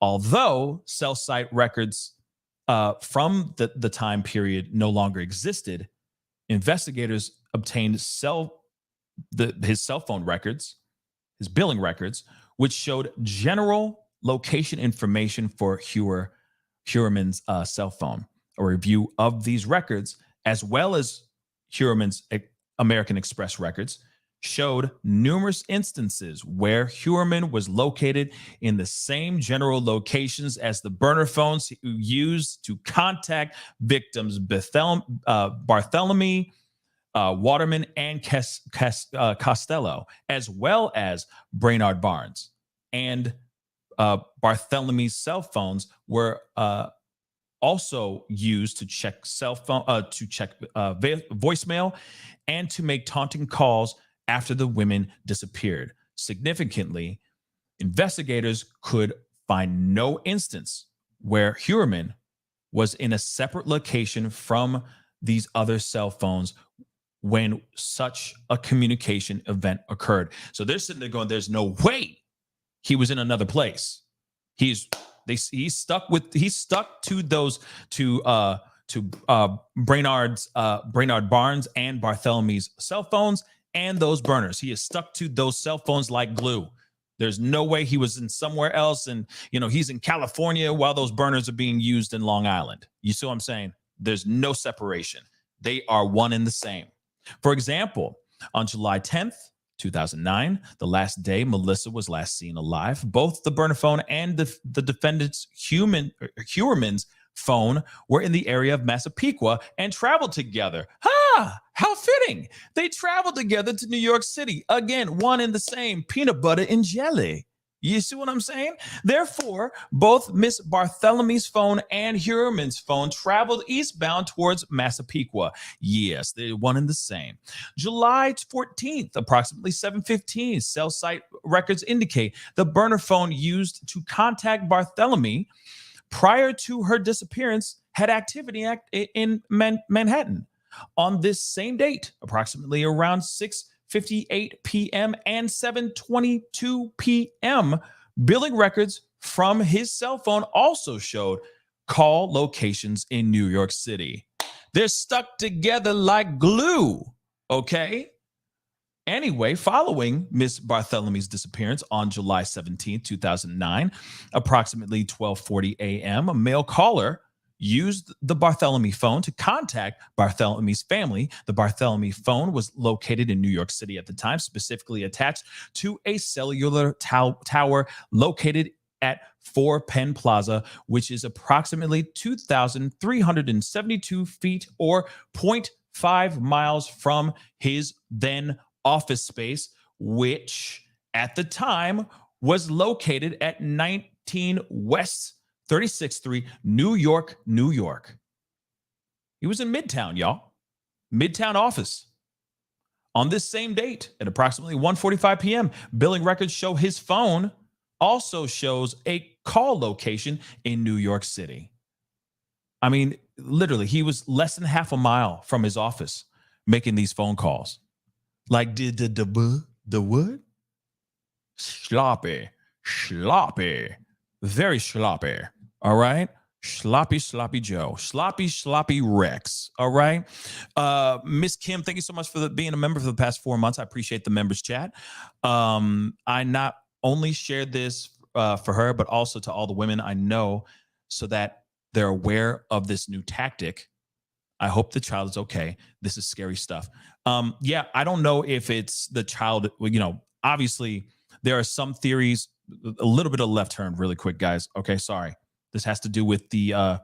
Although cell site records from the time period no longer existed, investigators obtained his cell phone records, his billing records, which showed general location information for Huerman's cell phone. A review of these records, as well as Huerman's American Express records, showed numerous instances where Huerman was located in the same general locations as the burner phones used to contact victims Bartholomew, Waterman, and Costello, as well as Brainard Barnes. And Bartholomew's cell phones were also used to check voicemail and to make taunting calls after the women disappeared. Significantly, investigators could find no instance where Huerman was in a separate location from these other cell phones when such a communication event occurred. So they're sitting there going, there's no way he was in another place. He's stuck to those Brainard Barnes and Bartholomew's cell phones and those burners. He is stuck to those cell phones like glue. There's no way he was in somewhere else, and he's in California while those burners are being used in Long Island. You see what I'm saying? There's no separation. They are one and the same. For example, on July 10th, 2009, the last day Melissa was last seen alive, both the burner phone and the defendant's Huerman's phone were in the area of Massapequa and traveled together. How fitting. They traveled together to New York City. Again, one and the same, peanut butter and jelly. You see what I'm saying? Therefore, both Miss Bartholomew's phone and Huerman's phone traveled eastbound towards Massapequa. Yes, they're one and the same. July 14th, approximately 7:15, cell site records indicate the burner phone used to contact Bartholomew prior to her disappearance had activity in Manhattan. On this same date, approximately around 6:58 p.m. and 7:22 p.m., billing records from his cell phone also showed call locations in New York City. They're stuck together like glue, okay? Anyway, following Miss Bartholomew's disappearance on July 17, 2009, approximately 12:40 a.m., a male caller used the Bartholomew phone to contact Bartholomew's family. The Bartholomew phone was located in New York City at the time, specifically attached to a cellular tower located at 4 Penn Plaza, which is approximately 2,372 feet or 0.5 miles from his then office space, which at the time was located at 19 West 36th Street, New York, New York. He was in Midtown, y'all. Midtown office. On this same date, at approximately 1:45 p.m., billing records show his phone also shows a call location in New York City. I mean, literally, he was less than half a mile from his office making these phone calls. Like, did the what? Sloppy, very sloppy. All right. Sloppy Joe, sloppy Rex. All right. Miss Kim, thank you so much for being a member for the past 4 months. I appreciate the members chat. I not only shared this for her, but also to all the women I know so that they're aware of this new tactic. I hope the child is okay. This is scary stuff. Yeah, I don't know if it's the child, obviously there are some theories, a little bit of left turn really quick, guys. Okay, sorry. This has to do with the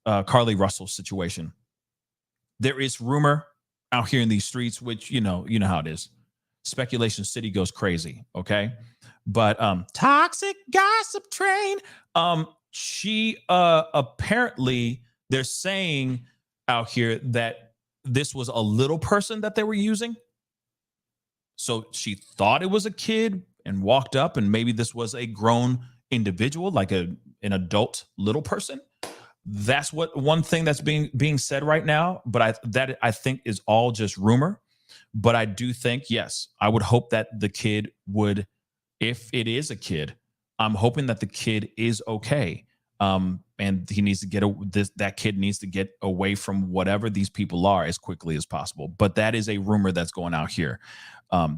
Carly Russell situation. There is rumor out here in these streets, which, you know how it is. Speculation City goes crazy, okay? But toxic gossip train. She apparently, they're saying out here that this was a little person that they were using. So she thought it was a kid and walked up, and maybe this was a grown individual, like an adult little person. That's what one thing that's being said right now. But I think is all just rumor. But I do think, yes, I would hope that the kid would, if it is a kid, I'm hoping that the kid is okay. And he needs to that kid needs to get away from whatever these people are as quickly as possible. But that is a rumor that's going out here.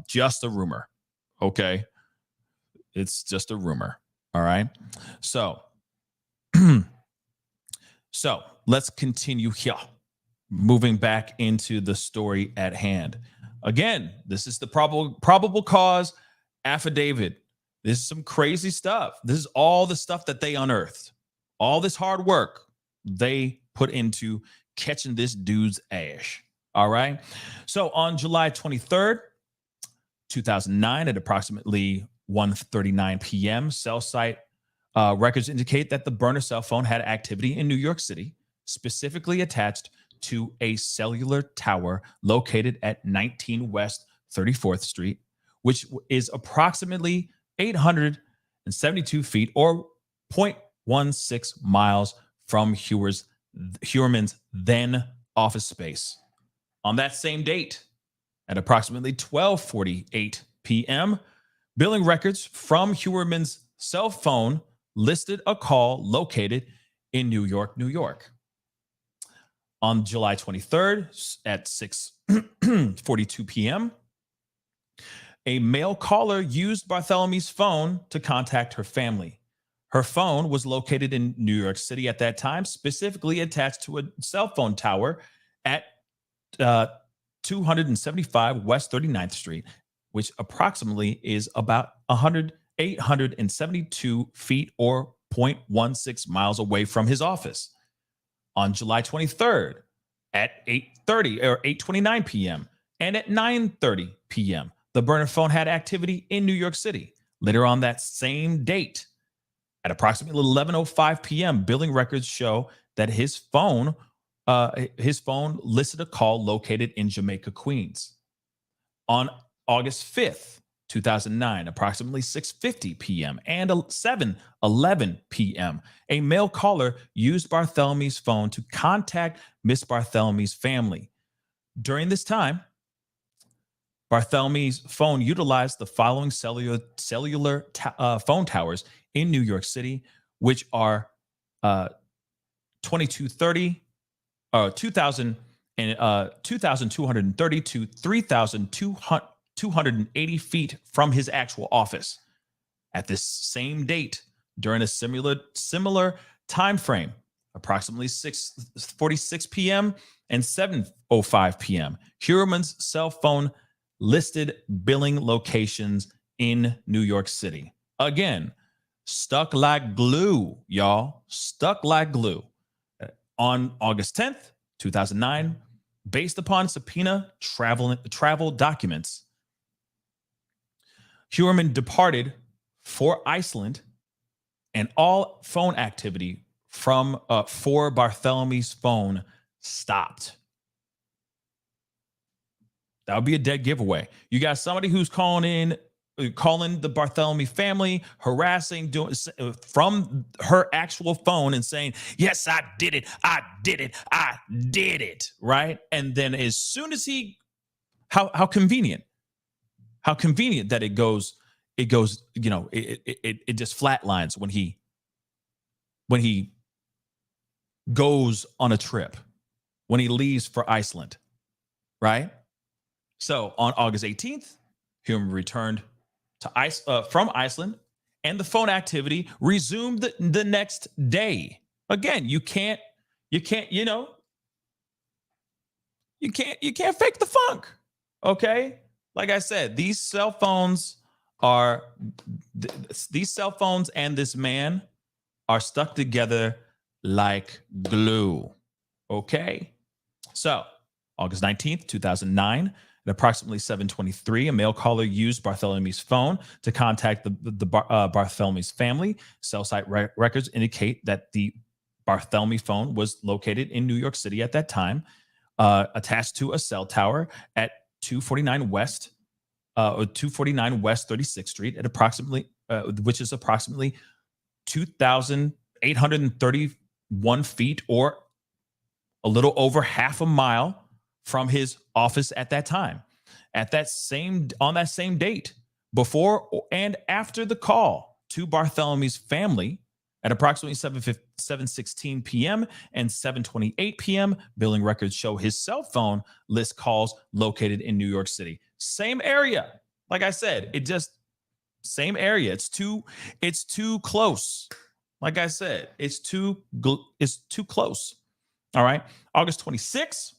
Just a rumor. Okay. It's just a rumor. All right. So, so let's continue here. Moving back into the story at hand. Again, this is the probable cause affidavit. This is some crazy stuff. This is all the stuff that they unearthed. All this hard work they put into catching this dude's ass. All right. So on July 23rd, 2009, at approximately 1:39 p.m., cell site records indicate that the burner cell phone had activity in New York City, specifically attached to a cellular tower located at 19 West 34th Street, which is approximately 872 feet or 0.16 miles from Huerman's then office space. On that same date, at approximately 12:48 p.m., billing records from Huerman's cell phone listed a call located in New York, New York. On July 23rd at 6:42 p.m., a male caller used Barthelomew's phone to contact her family. Her phone was located in New York City at that time, specifically attached to a cell phone tower at 275 West 39th Street, which approximately is about 872 feet or 0.16 miles away from his office. On July 23rd at 8:30 or 8:29 p.m. and at 9:30 p.m., the burner phone had activity in New York City. Later on that same date, at approximately 11:05 p.m., billing records show that his phone listed a call located in Jamaica, Queens. On August 5th, 2009, approximately 6:50 p.m. and 7:11 p.m., a male caller used Barthelomew's phone to contact Miss Barthelomew's family. During this time, Barthelomew's phone utilized the following cellular phone towers in New York City, which are 2230, 2,230 to 3,280 feet from his actual office. At this same date, during a similar time frame, approximately 6:46 p.m. and 7:05 p.m., Huerman's cell phone listed billing locations in New York City. Again, stuck like glue, y'all. Stuck like glue. On August 10th, 2009, based upon subpoena travel documents, Huerman departed for Iceland, and all phone activity from for Barthelomew's phone stopped. That would be a dead giveaway. You got somebody who's calling in calling the Bartholomew family, harassing, doing from her actual phone and saying, yes, I did it. I did it. I did it. Right. And then as soon as how convenient that it goes, you know, it just flatlines when he goes on a trip, when he leaves for Iceland. Right. So on August 18th, Human returned to from Iceland, and the phone activity resumed the next day. Again, you can't fake the funk. Okay, like I said, these cell phones and this man are stuck together like glue. Okay, so August 19th, 2009. At approximately 7:23, a male caller used Bartholomew's phone to contact the Bartholomew's family. Cell site records indicate that the Bartholomew phone was located in New York City at that time, attached to a cell tower at 249 West 36th Street at approximately, which is approximately 2,831 feet, or a little over half a mile from his office at that time. On that same date, before and after the call to Bartholomew's family at approximately 7:16 p.m. and 7:28 p.m., billing records show his cell phone lists calls located in New York City. Same area. Like I said, same area. It's too close. Like I said, it's too close. All right. August 26th,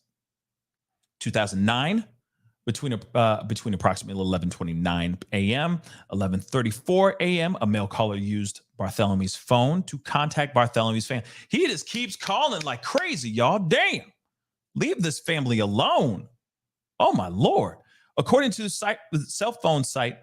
2009, between approximately 11:29 a.m., 11:34 a.m., a male caller used Bartholomew's phone to contact Bartholomew's family. He just keeps calling like crazy, y'all. Damn. Leave this family alone. Oh, my Lord. According to the cell site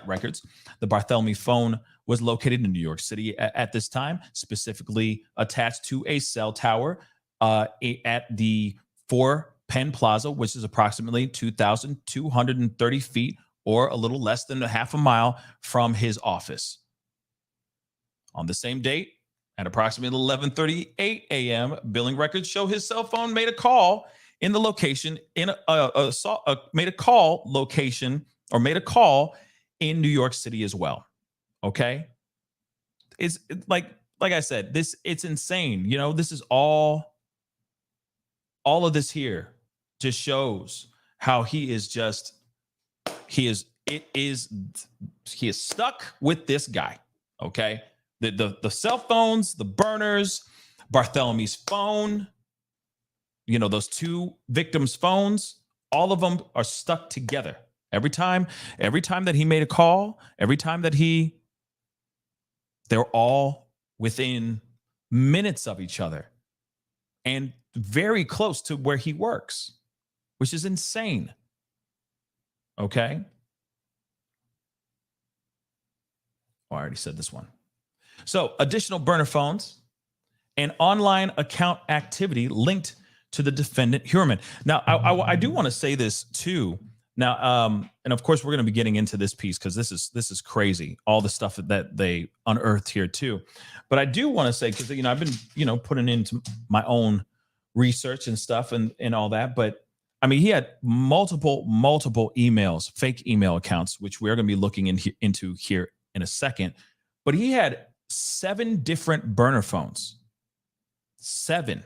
records, the Bartholomew phone was located in New York City at this time, specifically attached to a cell tower at the 4 Penn Plaza, which is approximately 2,230 feet, or a little less than a half a mile from his office. On the same date, at approximately 11:38 a.m., billing records show his cell phone made a call in the location made a call in New York City as well. Okay, it's like I said, it's insane. You know, this is all of this here just shows how he is stuck with this guy. Okay, the cell phones, the burners, Bartholomew's phone, you know, those two victims' phones, all of them are stuck together. Every time that he made a call, they're all within minutes of each other and very close to where he works, which is insane. Okay. Oh, I already said this one. So, additional burner phones and online account activity linked to the defendant Hurman. Now, I do want to say this too. Now, and of course, we're going to be getting into this piece because this is crazy. All the stuff that they unearthed here too. But I do want to say, because I've been putting into my own research and stuff and all that. But I mean, he had multiple emails, fake email accounts, which we're going to be looking into here in a second. But he had 7 different burner phones, 7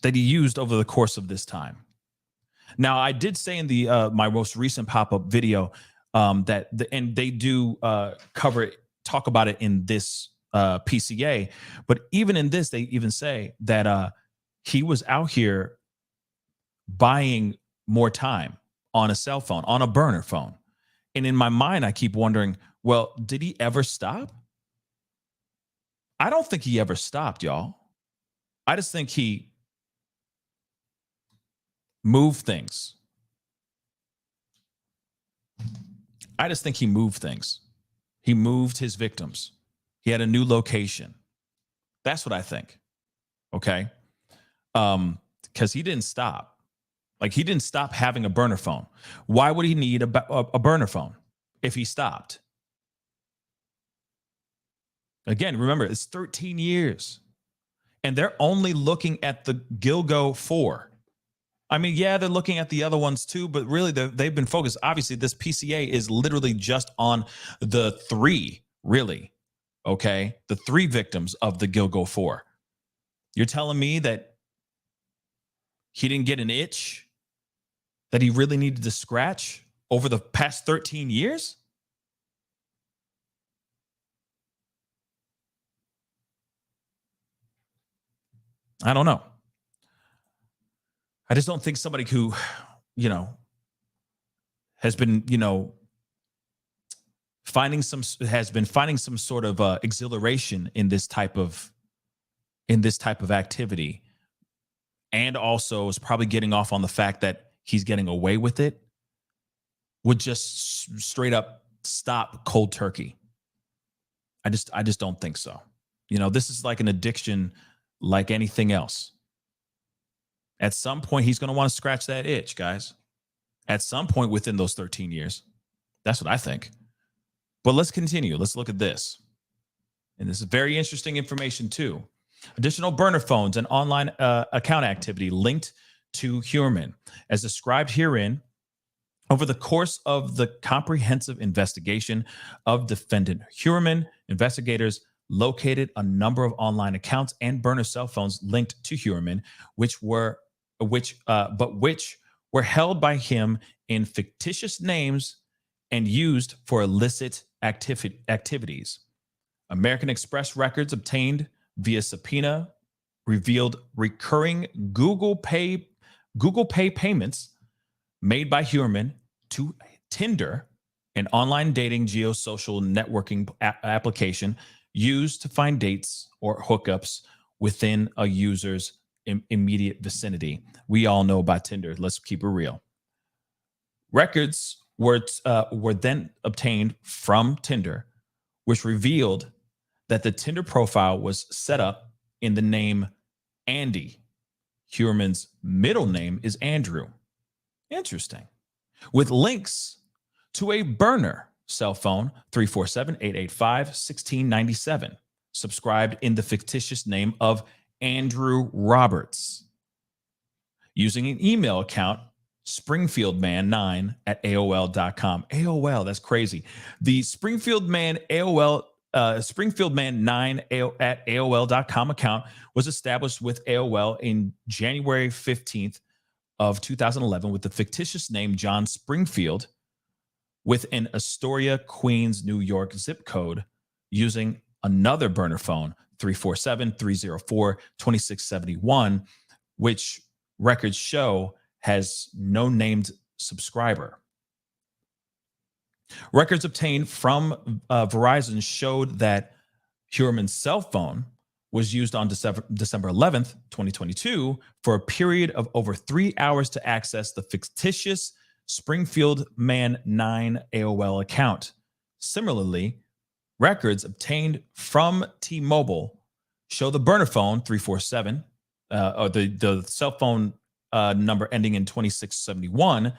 that he used over the course of this time. Now, I did say in the my most recent pop-up video and they do talk about it in this PCA, but even in this, they even say that he was out here buying more time on a cell phone, on a burner phone. And in my mind, I keep wondering, well, did he ever stop? I don't think he ever stopped, y'all. I just think he moved things. He moved his victims. He had a new location. That's what I think. Okay. Because he didn't stop. Like, he didn't stop having a burner phone. Why would he need a burner phone? if he stopped. Again, remember, it's 13 years. And they're only looking at the Gilgo 4. I mean, yeah, they're looking at the other ones too, but really they've been focused. Obviously, this PCA is literally just on the 3, really. Okay? The 3 victims of the Gilgo 4. You're telling me that he didn't get an itch that he really needed to scratch over the past 13 years? I don't know. I just don't think somebody who, has been, finding some sort of exhilaration in this type of activity, and also is probably getting off on the fact that he's getting away with it, would just straight up stop cold turkey. I just don't think so. This is like an addiction, like anything else. At some point, he's going to want to scratch that itch, guys. At some point within those 13 years. That's what I think. But let's continue. Let's look at this. And this is very interesting information too. Additional burner phones and online account activity linked to Huerman. As described herein, over the course of the comprehensive investigation of defendant Huerman, investigators located a number of online accounts and burner cell phones linked to Huerman, which were held by him in fictitious names and used for illicit activities. American Express records obtained via subpoena revealed recurring Google Pay payments made by Huerman to Tinder, an online dating geosocial networking application used to find dates or hookups within a user's immediate vicinity. We all know about Tinder. Let's keep it real. Records were then obtained from Tinder, which revealed that the Tinder profile was set up in the name Andy. Huerman's middle name is Andrew. Interesting. With links to a burner cell phone, 347-885-1697, subscribed in the fictitious name of Andrew Roberts, using an email account, springfieldman9@aol.com. AOL, that's crazy. The springfieldman9@aol.com account was established with AOL in January 15th of 2011 with the fictitious name John Springfield, with an Astoria, Queens, New York zip code, using another burner phone, 347-304-2671, which records show has no named subscriber. Records obtained from Verizon showed that Huerman's cell phone was used on December 11th, 2022, for a period of over 3 hours to access the fictitious Springfield Man 9 AOL account. Similarly, records obtained from T-Mobile show the burner phone 347, or the cell phone number ending in 2671,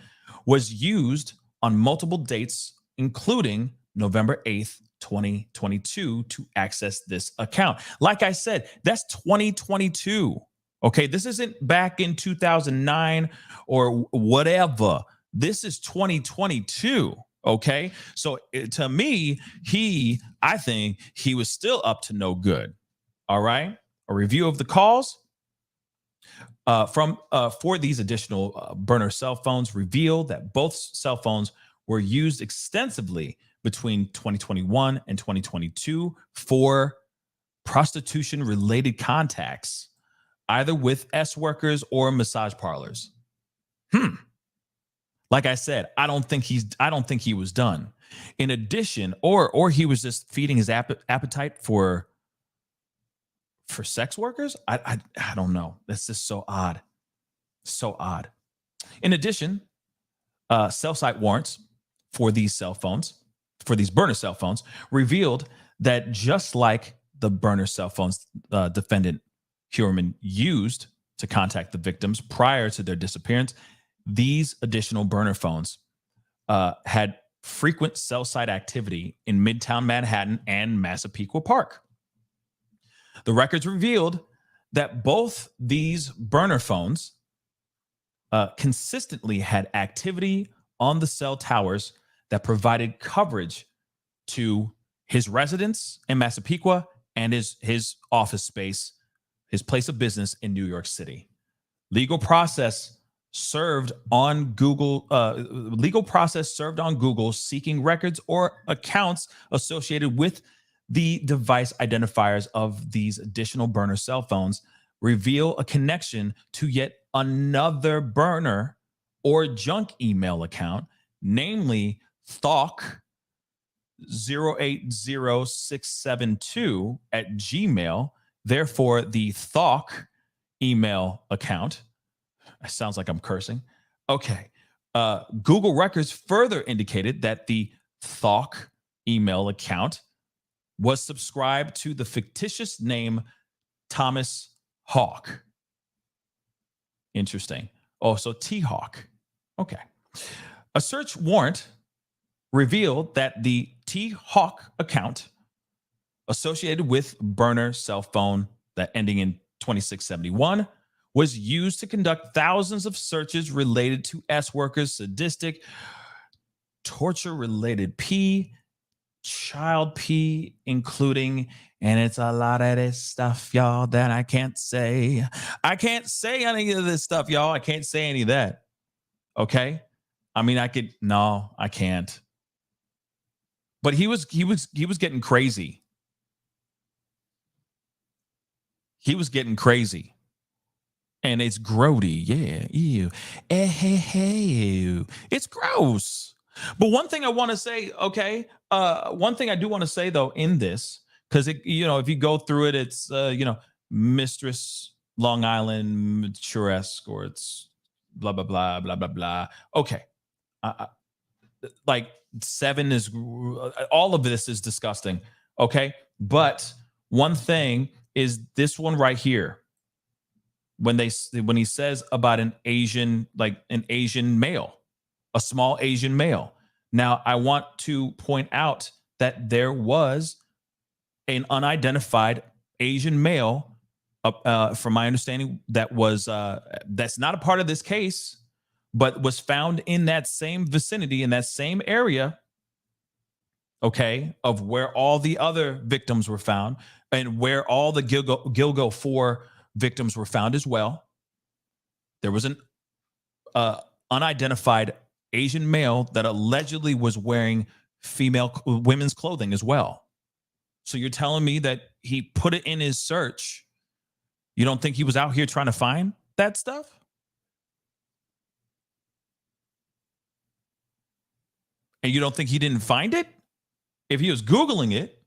was used on multiple dates, including November 8th, 2022, to access this account. Like I said, that's 2022. Okay, this isn't back in 2009 or whatever. This is 2022. Okay, so to me, I think he was still up to no good. All right, a review of the calls for these additional burner cell phones revealed that both cell phones were used extensively between 2021 and 2022 for prostitution-related contacts, either with S workers or massage parlors. Like I said, I don't think he was done. In addition, or he was just feeding his appetite for sex workers. I don't know. That's just so odd. So odd. In addition, cell site warrants for these cell phones, for these burner cell phones, revealed that just like the burner cell phones defendant Huerman used to contact the victims prior to their disappearance, these additional burner phones had frequent cell site activity in Midtown Manhattan and Massapequa Park. The records revealed that both these burner phones consistently had activity on the cell towers that provided coverage to his residence in Massapequa and his office space, his place of business in New York City. Legal process served on Google seeking records or accounts associated with the device identifiers of these additional burner cell phones reveal a connection to yet another burner or junk email account, namely Thawk 080672 at Gmail. Therefore, the Thawk email account, it sounds like I'm cursing. Okay. Google records further indicated that the Thawk email account was subscribed to the fictitious name Thomas Hawk. Interesting. Oh, so T-Hawk. Okay. A search warrant revealed that the T-Hawk account associated with burner cell phone that ending in 2671 was used to conduct thousands of searches related to S workers, sadistic, torture-related P, child P, including, and it's a lot of this stuff, y'all, that I can't say. I can't say any of this stuff, y'all. I can't say any of that. Okay? I mean, I can't. But he was getting crazy. He was getting crazy. And it's grody. Yeah. Ew. It's gross. But one thing I want to say, okay, one thing I do want to say though in this, because if you go through it, it's Mistress Long Island Maturesque, or it's blah blah blah blah blah blah. Okay, like 7 is all of this is disgusting. Okay, but one thing is this one right here. When he says about an Asian male, a small Asian male. Now, I want to point out that there was an unidentified Asian male, from my understanding, that's not a part of this case, but was found in that same vicinity, in that same area, okay, of where all the other victims were found and where all the Gilgo 4 victims were found as well. There was an unidentified Asian male that allegedly was wearing women's clothing as well. So you're telling me that he put it in his search? You don't think he was out here trying to find that stuff? And you don't think he didn't find it? If he was Googling it,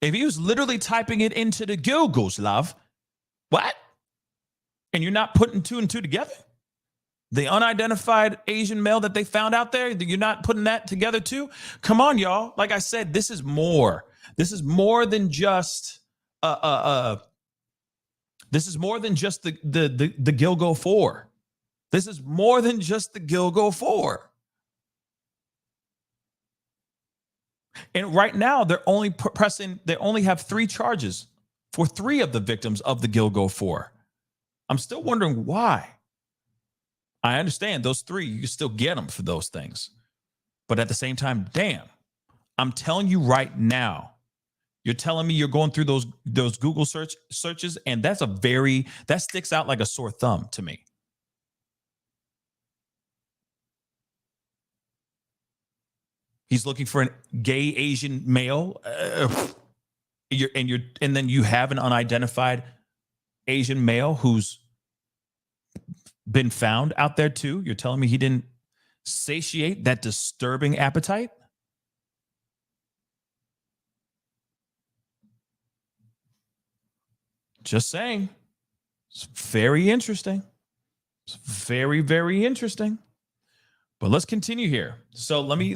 if he was literally typing it into the Googles, love, what? And you're not putting 2 and 2 together? The unidentified Asian male that they found out there, you're not putting that together too? Come on, y'all. Like I said, this is more. This is more than just this is more than just the Gilgo 4. This is more than just the Gilgo 4. And right now, they're only they only have 3 charges for 3 of the victims of the Gilgo 4. I'm still wondering why. I understand those 3, you can still get them for those things. But at the same time, damn, I'm telling you right now, you're telling me you're going through those Google searches, and that sticks out like a sore thumb to me. He's looking for a gay Asian male, and then you have an unidentified Asian male who's been found out there too. You're telling me he didn't satiate that disturbing appetite? Just saying. It's very interesting. It's very, very interesting. But let's continue here. So let me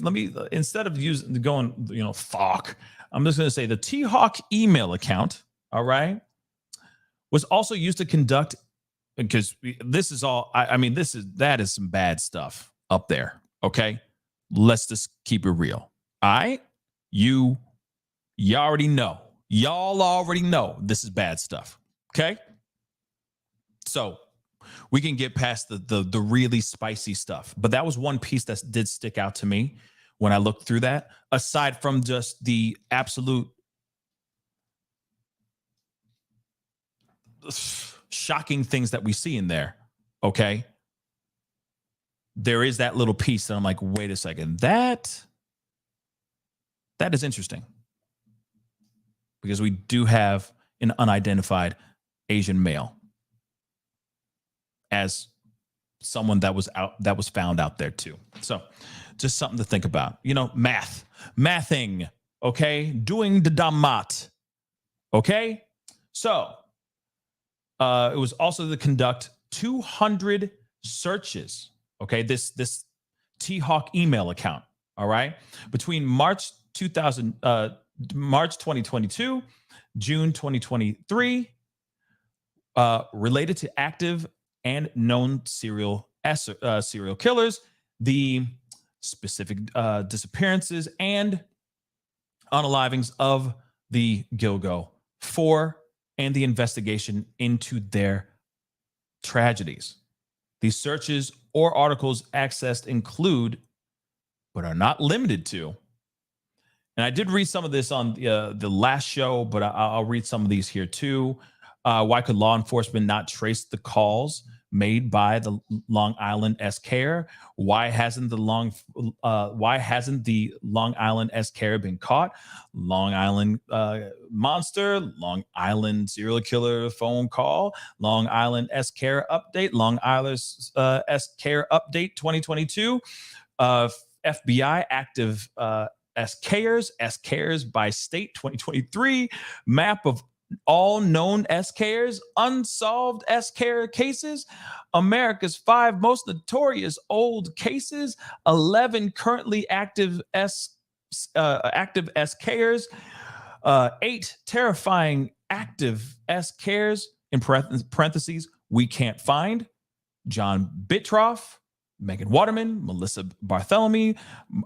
instead of going Thawk, I'm just going to say the T-Hawk email account, all right, was also used to conduct, because this is all, that is some bad stuff up there, okay? let's just keep it real. All right? You already know. Y'all already know this is bad stuff. Okay? So we can get past the really spicy stuff. But that was one piece that did stick out to me when I looked through that, aside from just the absolute shocking things that we see in there. Okay. There is that little piece that I'm like, wait a second, that is interesting, because we do have an unidentified Asian male as someone that was found out there too. So just something to think about. You know, mathing, okay? Doing the damat, okay? So it was also to conduct 200 searches, okay? This T-Hawk email account, all right? Between March 2022, June 2023, related to active and known serial killers, the specific disappearances and unalivings of the Gilgo 4, and the investigation into their tragedies. These searches or articles accessed include, but are not limited to, and I did read some of this on the last show, but I'll read some of these here too. Why could law enforcement not trace the calls made by the Long Island S-Care? Why hasn't the Long Island S-Care been caught? Long Island monster, Long Island serial killer phone call, Long Island S-Care update, Long Island S-Care update 2022, FBI active S-Cares by state 2023, map of all known S-Cares, unsolved S-Care cases, America's 5 most notorious old cases, 11 currently active S-Cares, 8 terrifying active S-Cares, in parentheses, we can't find, John Bittroff, Megan Waterman, Melissa Bartholomew,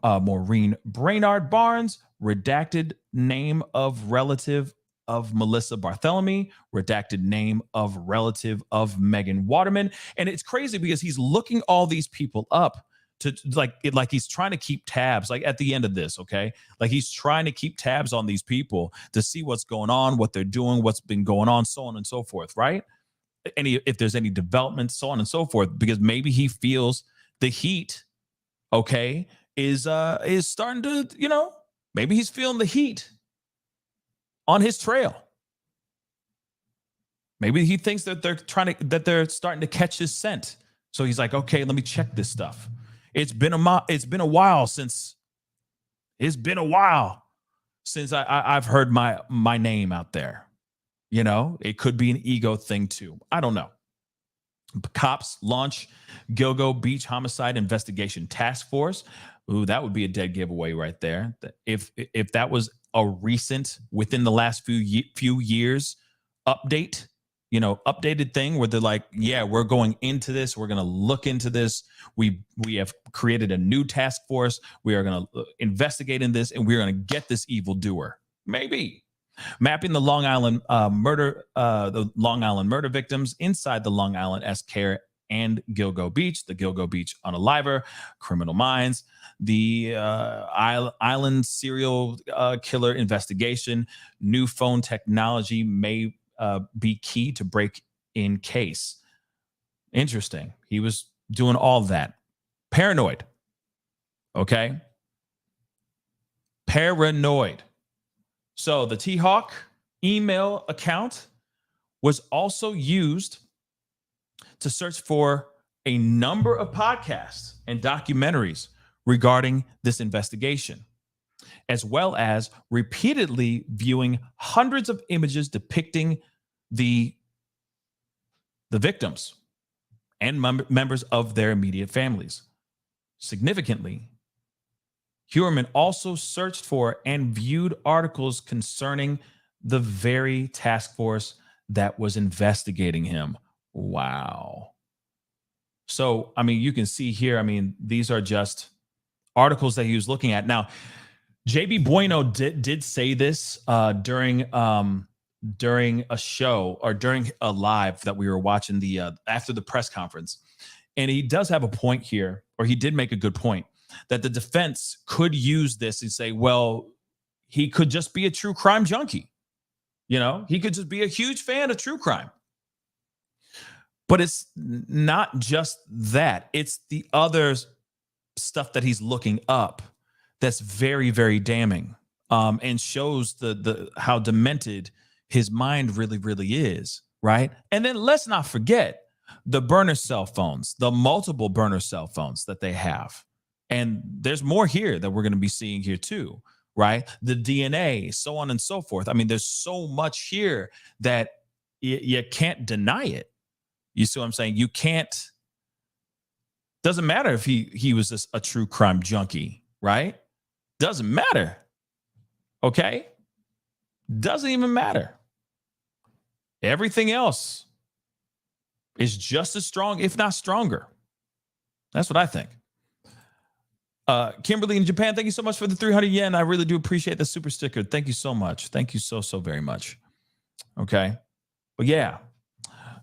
Maureen Brainard Barnes, redacted name of relative of Melissa Bartholomew, redacted name of relative of Megan Waterman. And it's crazy because he's looking all these people up to like he's trying to keep tabs, like at the end of this, okay? Like he's trying to keep tabs on these people to see what's going on, what they're doing, what's been going on, so on and so forth, right? If there's any development, so on and so forth, because maybe he feels the heat, okay, is starting to, you know, maybe he's feeling the heat on his trail. Maybe he thinks that they're starting to catch his scent. So he's like, okay, let me check this stuff. It's been a while since I've heard my name out there. You know, it could be an ego thing too. I don't know. Cops launch Gilgo Beach Homicide Investigation Task Force. Ooh, that would be a dead giveaway right there. If that was a recent, within the last few years update, you know, updated thing where they're like, yeah, we're going into this. We're going to look into this. We have created a new task force. We are going to investigate in this, and we're going to get this evildoer. Maybe. Mapping the Long Island murder victims inside the Long Island S-Care and Gilgo Beach, the Gilgo Beach unaliver, Criminal Minds, the Island serial killer investigation. New phone technology may be key to break in case. Interesting. He was doing all that. Paranoid. Okay. Paranoid. So the T-Hawk email account was also used to search for a number of podcasts and documentaries regarding this investigation, as well as repeatedly viewing hundreds of images depicting the victims and members of their immediate families. Significantly, Huerman also searched for and viewed articles concerning the very task force that was investigating him. Wow. So, I mean, you can see here, I mean, these are just articles that he was looking at. Now, JB Bueno did say this during a show or during a live that we were watching after the press conference. And he does have a point here, or he did make a good point, that the defense could use this and say, well, he could just be a true crime junkie. You know, he could just be a huge fan of true crime. But it's not just that. It's the other stuff that he's looking up that's very, very damning, and shows the how demented his mind really, really is, right? And then let's not forget the burner cell phones, the multiple burner cell phones that they have. And there's more here that we're going to be seeing here too, right? The DNA, so on and so forth. I mean, there's so much here that you can't deny it. You see what I'm saying? You can't. Doesn't matter if he was just a true crime junkie, right? Doesn't matter. Okay? Doesn't even matter. Everything else is just as strong, if not stronger. That's what I think. Kimberly in Japan, thank you so much for the 300 yen. I really do appreciate the super sticker. Thank you so much. Thank you so very much. Okay. But yeah,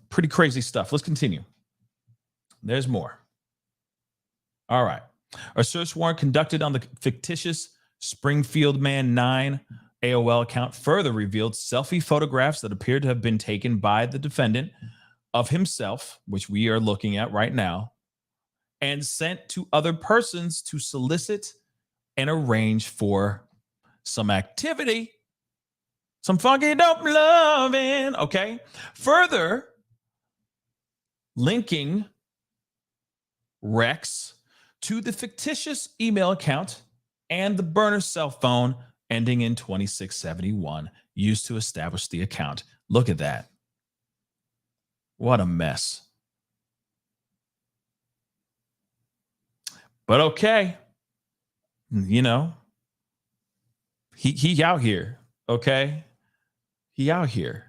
pretty crazy stuff. Let's continue. There's more. All right. A search warrant conducted on the fictitious Springfield Man 9 AOL account further revealed selfie photographs that appeared to have been taken by the defendant of himself, which we are looking at right now, and sent to other persons to solicit and arrange for some activity, some funky dope loving. Okay. Further linking Rex to the fictitious email account and the burner cell phone ending in 2671 used to establish the account. Look at that. What a mess. But okay, you know, he out here, okay? He out here.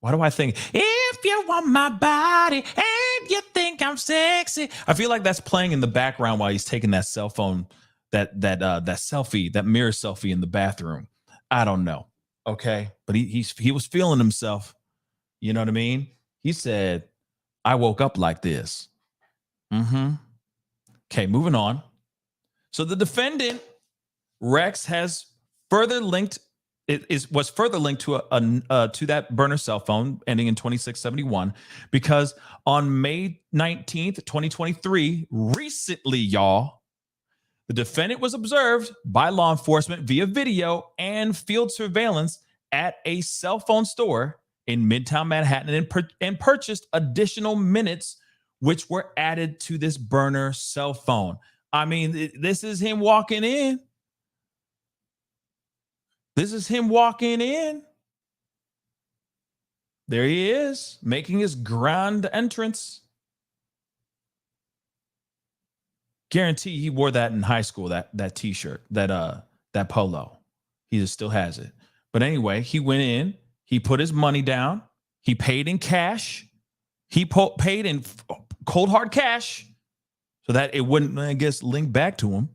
Why do I think, if you want my body and you think I'm sexy? I feel like that's playing in the background while he's taking that cell phone, that selfie, that mirror selfie in the bathroom. I don't know, okay? But he was feeling himself. You know what I mean? He said, I woke up like this. Okay, moving on. So the defendant, Rex, has further linked, was further linked to to that burner cell phone ending in 2671 because on May 19th, 2023, recently, y'all, the defendant was observed by law enforcement via video and field surveillance at a cell phone store in Midtown Manhattan and purchased additional minutes which were added to this burner cell phone. I mean, this is him walking in. This is him walking in. There he is, making his grand entrance. Guarantee he wore that in high school, that t-shirt, that polo. He just still has it. But anyway, he went in, he put his money down, he paid in cash, he paid in cold hard cash so that it wouldn't, I guess, link back to him.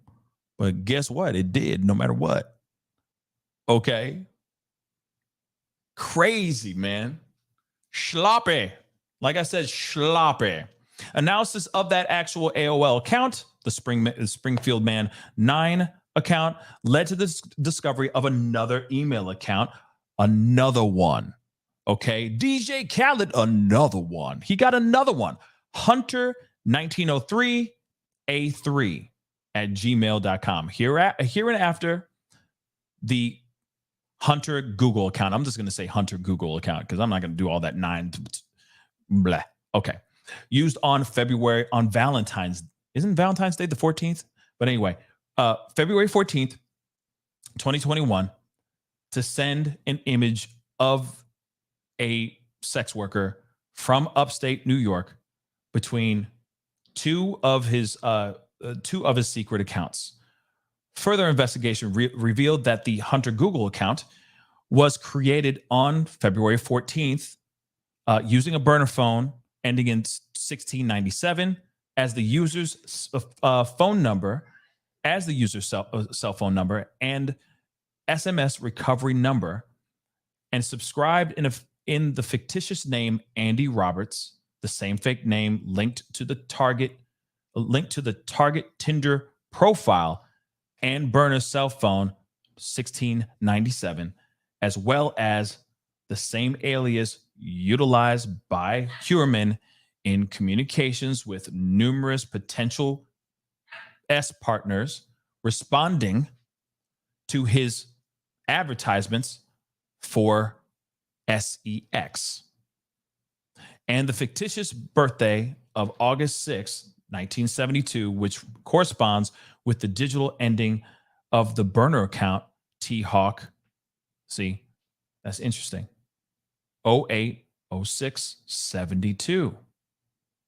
But guess what? It did, no matter what. Okay. Crazy, man. Sloppy. Like I said, sloppy. Analysis of that actual AOL account, the Springfield Man 9 account, led to this discovery of another email account, another one. Okay. DJ Khaled, another one. He got another one. Hunter 1903 A3 at gmail.com. Here and after the Hunter Google account. I'm just going to say Hunter Google account because I'm not going to do all that 9. Blah. Okay. Used on Valentine's. Isn't Valentine's Day the 14th? But anyway, February 14th, 2021, to send an image of a sex worker from upstate New York between two of his secret accounts. Further investigation revealed that the Hunter Google account was created on February 14th using a burner phone ending in 1697 as the user's phone number, as the user's cell phone number and SMS recovery number, and subscribed in the fictitious name Andy Roberts, the same fake name linked to the target Tinder profile and burner cell phone 1697, as well as the same alias utilized by Huerman in communications with numerous potential S partners responding to his advertisements for SEX. And the fictitious birthday of August 6, 1972, which corresponds with the digital ending of the burner account T-Hawk. See, that's interesting. 080672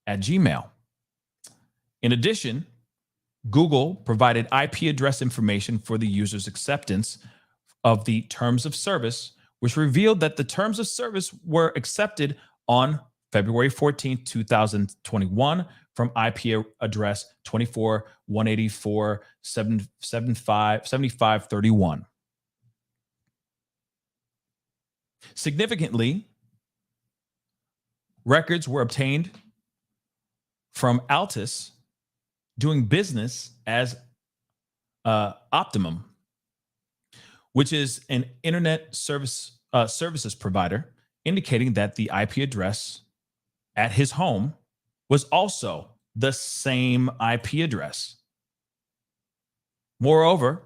at Gmail. In addition, Google provided IP address information for the user's acceptance of the terms of service, which revealed that the terms of service were accepted on February 14, 2021 from IP address 24.184.75.31. Significantly, records were obtained from Altus doing business as Optimum, which is an internet services provider, indicating that the IP address at his home was also the same IP address. Moreover,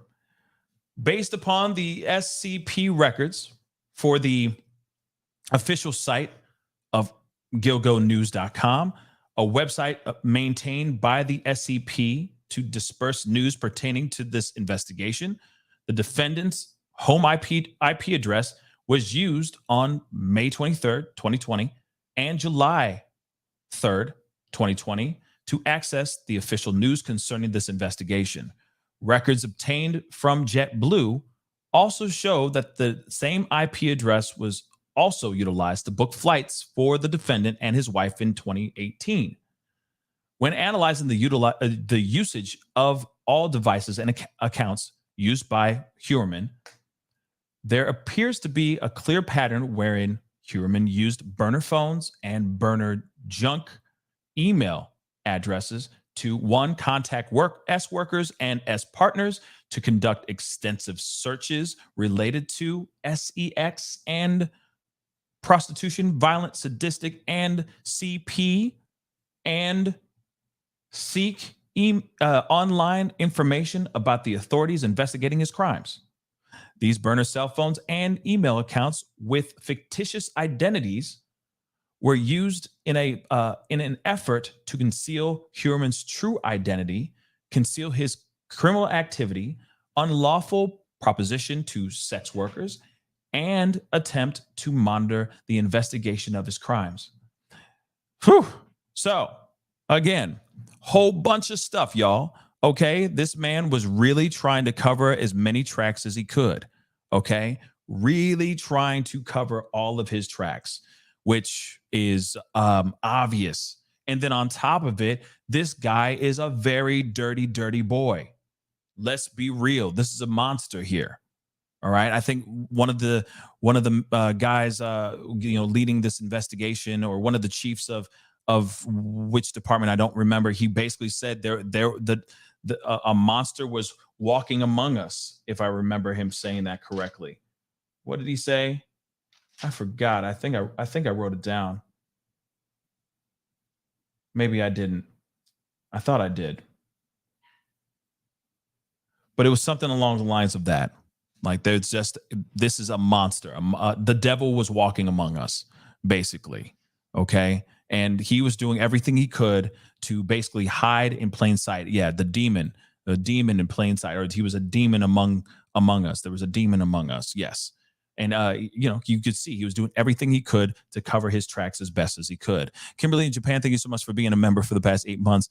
based upon the SCP records for the official site of gilgonews.com, a website maintained by the SCP to disperse news pertaining to this investigation, the defendant's home IP address was used on May 23rd, 2020 and July 3rd, 2020 to access the official news concerning this investigation. Records obtained from JetBlue also show that the same IP address was also utilized to book flights for the defendant and his wife in 2018. When analyzing the usage of all devices and accounts used by Huerman, there appears to be a clear pattern wherein Huerman used burner phones and burner junk email addresses to contact S workers and S partners to conduct extensive searches related to SEX and prostitution, violent, sadistic, and CP, and seek online information about the authorities investigating his crimes. These burner cell phones and email accounts with fictitious identities were used in an effort to conceal Huerman's true identity, conceal his criminal activity, unlawful proposition to sex workers, and attempt to monitor the investigation of his crimes. Whew. So, again, whole bunch of stuff, y'all. Okay, this man was really trying to cover as many tracks as he could. Okay, really trying to cover all of his tracks, which is obvious. And then on top of it, this guy is a very dirty, dirty boy. Let's be real. This is a monster here. All right. I think one of the guys, leading this investigation, or one of the chiefs of which department I don't remember, he basically said a monster was walking among us, if I remember him saying that correctly. What did he say? I forgot. I think I wrote it down. Maybe I didn't. I thought I did. But it was something along the lines of that. Like, this is a monster. The devil was walking among us, basically. Okay. And he was doing everything he could to basically hide in plain sight. Yeah, the demon in plain sight, or he was a demon among us. There was a demon among us. Yes. And, you could see he was doing everything he could to cover his tracks as best as he could. Kimberly in Japan, thank you so much for being a member for the past 8 months.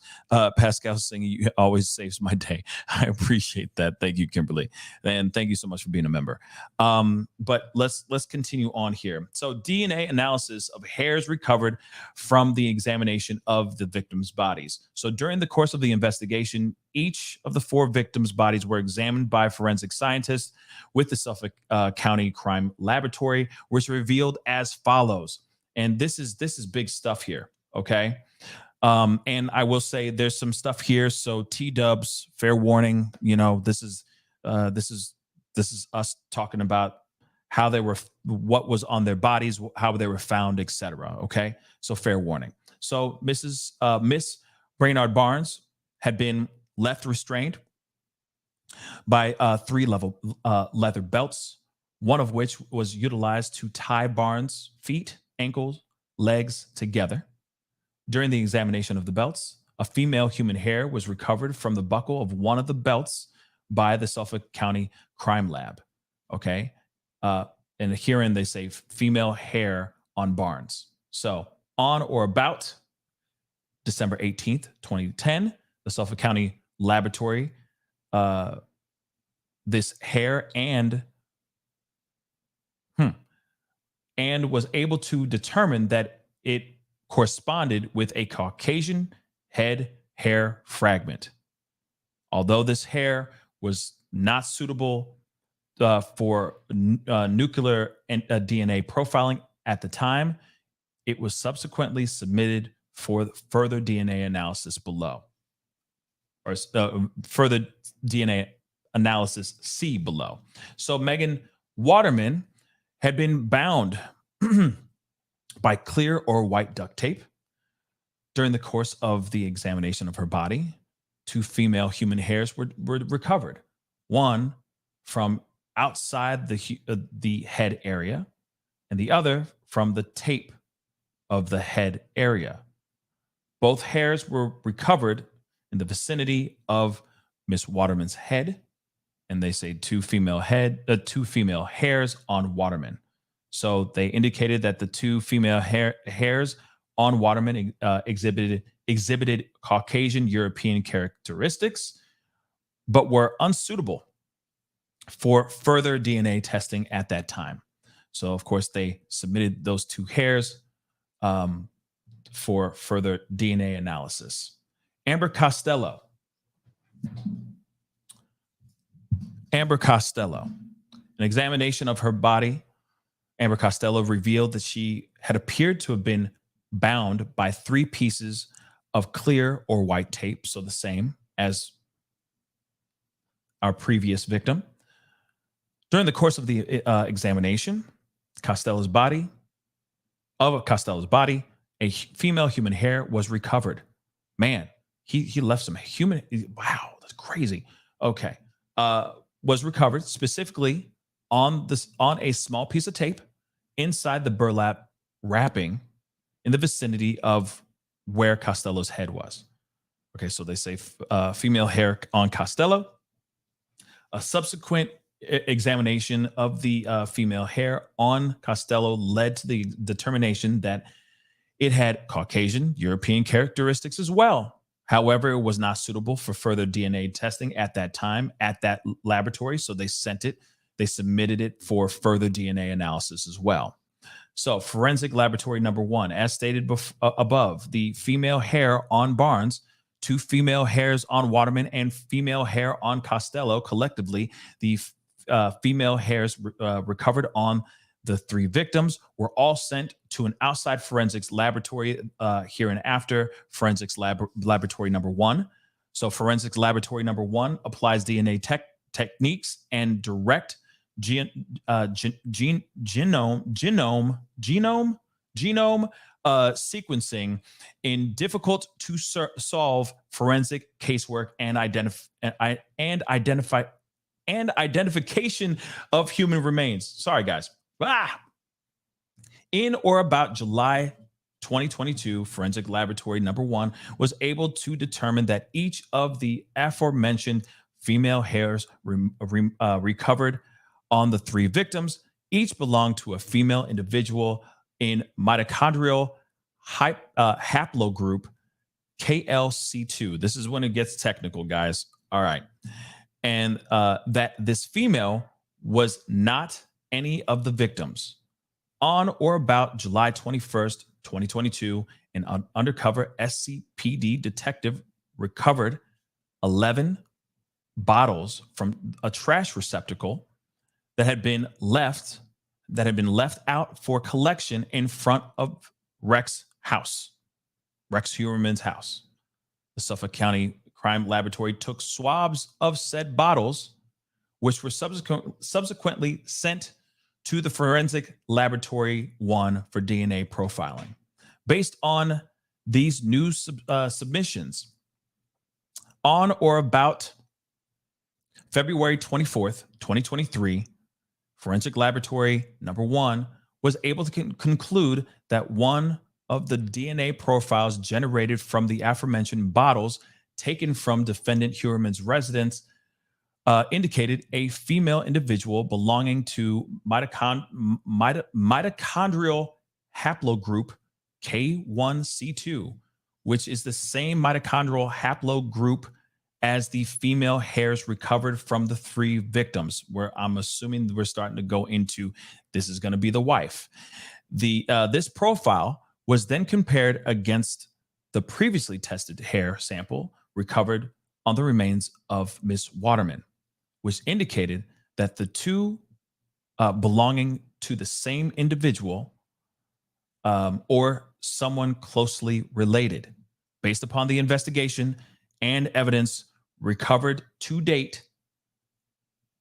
Pascal singing, you always saves my day. I appreciate that. Thank you, Kimberly. And thank you so much for being a member. But let's continue on here. So DNA analysis of hairs recovered from the examination of the victims' bodies. So during the course of the investigation, each of the 4 victims' bodies were examined by forensic scientists with the Suffolk County Crime Laboratory, which revealed as follows. And this is big stuff here, okay? And I will say there's some stuff here. So T-dubs, fair warning. This is us talking about how they were, what was on their bodies, how they were found, etc. Okay, so fair warning. So Miss Brainard Barnes had been left restrained by 3 leather belts, one of which was utilized to tie Barnes' feet, ankles, legs together. During the examination of the belts, a female human hair was recovered from the buckle of one of the belts by the Suffolk County Crime Lab. Okay. And herein they say female hair on Barnes. So on or about December 18th, 2010, the Suffolk County Laboratory, this hair and was able to determine that it corresponded with a Caucasian head hair fragment. Although this hair was not suitable for nuclear DNA profiling at the time, it was subsequently submitted for further DNA analysis below, or further DNA analysis C below. So Megan Waterman had been bound by clear or white duct tape. During the course of the examination of her body, 2 female human hairs were recovered. One from outside the head area, and the other from the tape of the head area. Both hairs were recovered in the vicinity of Miss Waterman's head, and they say 2 female hairs on Waterman. So they indicated that the 2 female hairs on Waterman exhibited Caucasian European characteristics, but were unsuitable for further DNA testing at that time. So, of course, they submitted those 2 hairs for further DNA analysis. Amber Costello. An examination of her body, Amber Costello revealed that she had appeared to have been bound by 3 pieces of clear or white tape, so the same as our previous victim. During the course of the examination, Costello's body, a female human hair was recovered. Man, he left some human. Wow, that's crazy. Okay, was recovered specifically on a small piece of tape inside the burlap wrapping in the vicinity of where Costello's head was. Okay, so they say female hair on Costello. A subsequent examination of the female hair on Costello led to the determination that it had Caucasian European characteristics as well. However, it was not suitable for further DNA testing at that time at that laboratory, so they submitted it for further DNA analysis as well. So forensic laboratory number 1, as stated above, the female hair on Barnes, 2 female hairs on Waterman, and female hair on Costello. Collectively, the female hairs recovered on the 3 victims were all sent to an outside forensics laboratory hereinafter, forensics laboratory number 1. So forensics laboratory number 1 applies DNA techniques and direct genome sequencing in difficult to solve forensic casework and identification of human remains. Sorry, guys. In or about July 2022, forensic laboratory number 1 was able to determine that each of the aforementioned female hairs recovered on the 3 victims each belonged to a female individual in mitochondrial haplogroup KLC2. This is when it gets technical, guys. All right. And that this female was not any of the victims. On or about July 21st, 2022, an undercover SCPD detective recovered 11 bottles from a trash receptacle that had been left out for collection in front of Rex Huerman's house. The Suffolk County Crime Laboratory took swabs of said bottles, which were subsequently sent to the Forensic Laboratory 1 for DNA profiling. Based on these new submissions, on or about February 24th, 2023, Forensic Laboratory number 1 was able to conclude that one of the DNA profiles generated from the aforementioned bottles taken from defendant Huerman's residence indicated a female individual belonging to mitochondrial haplogroup K1C2, which is the same mitochondrial haplogroup as the female hairs recovered from the 3 victims, where I'm assuming we're starting to go into this is going to be the wife. This profile was then compared against the previously tested hair sample recovered on the remains of Miss Waterman, which indicated that the 2 belonging to the same individual or someone closely related. Based upon the investigation and evidence recovered to date,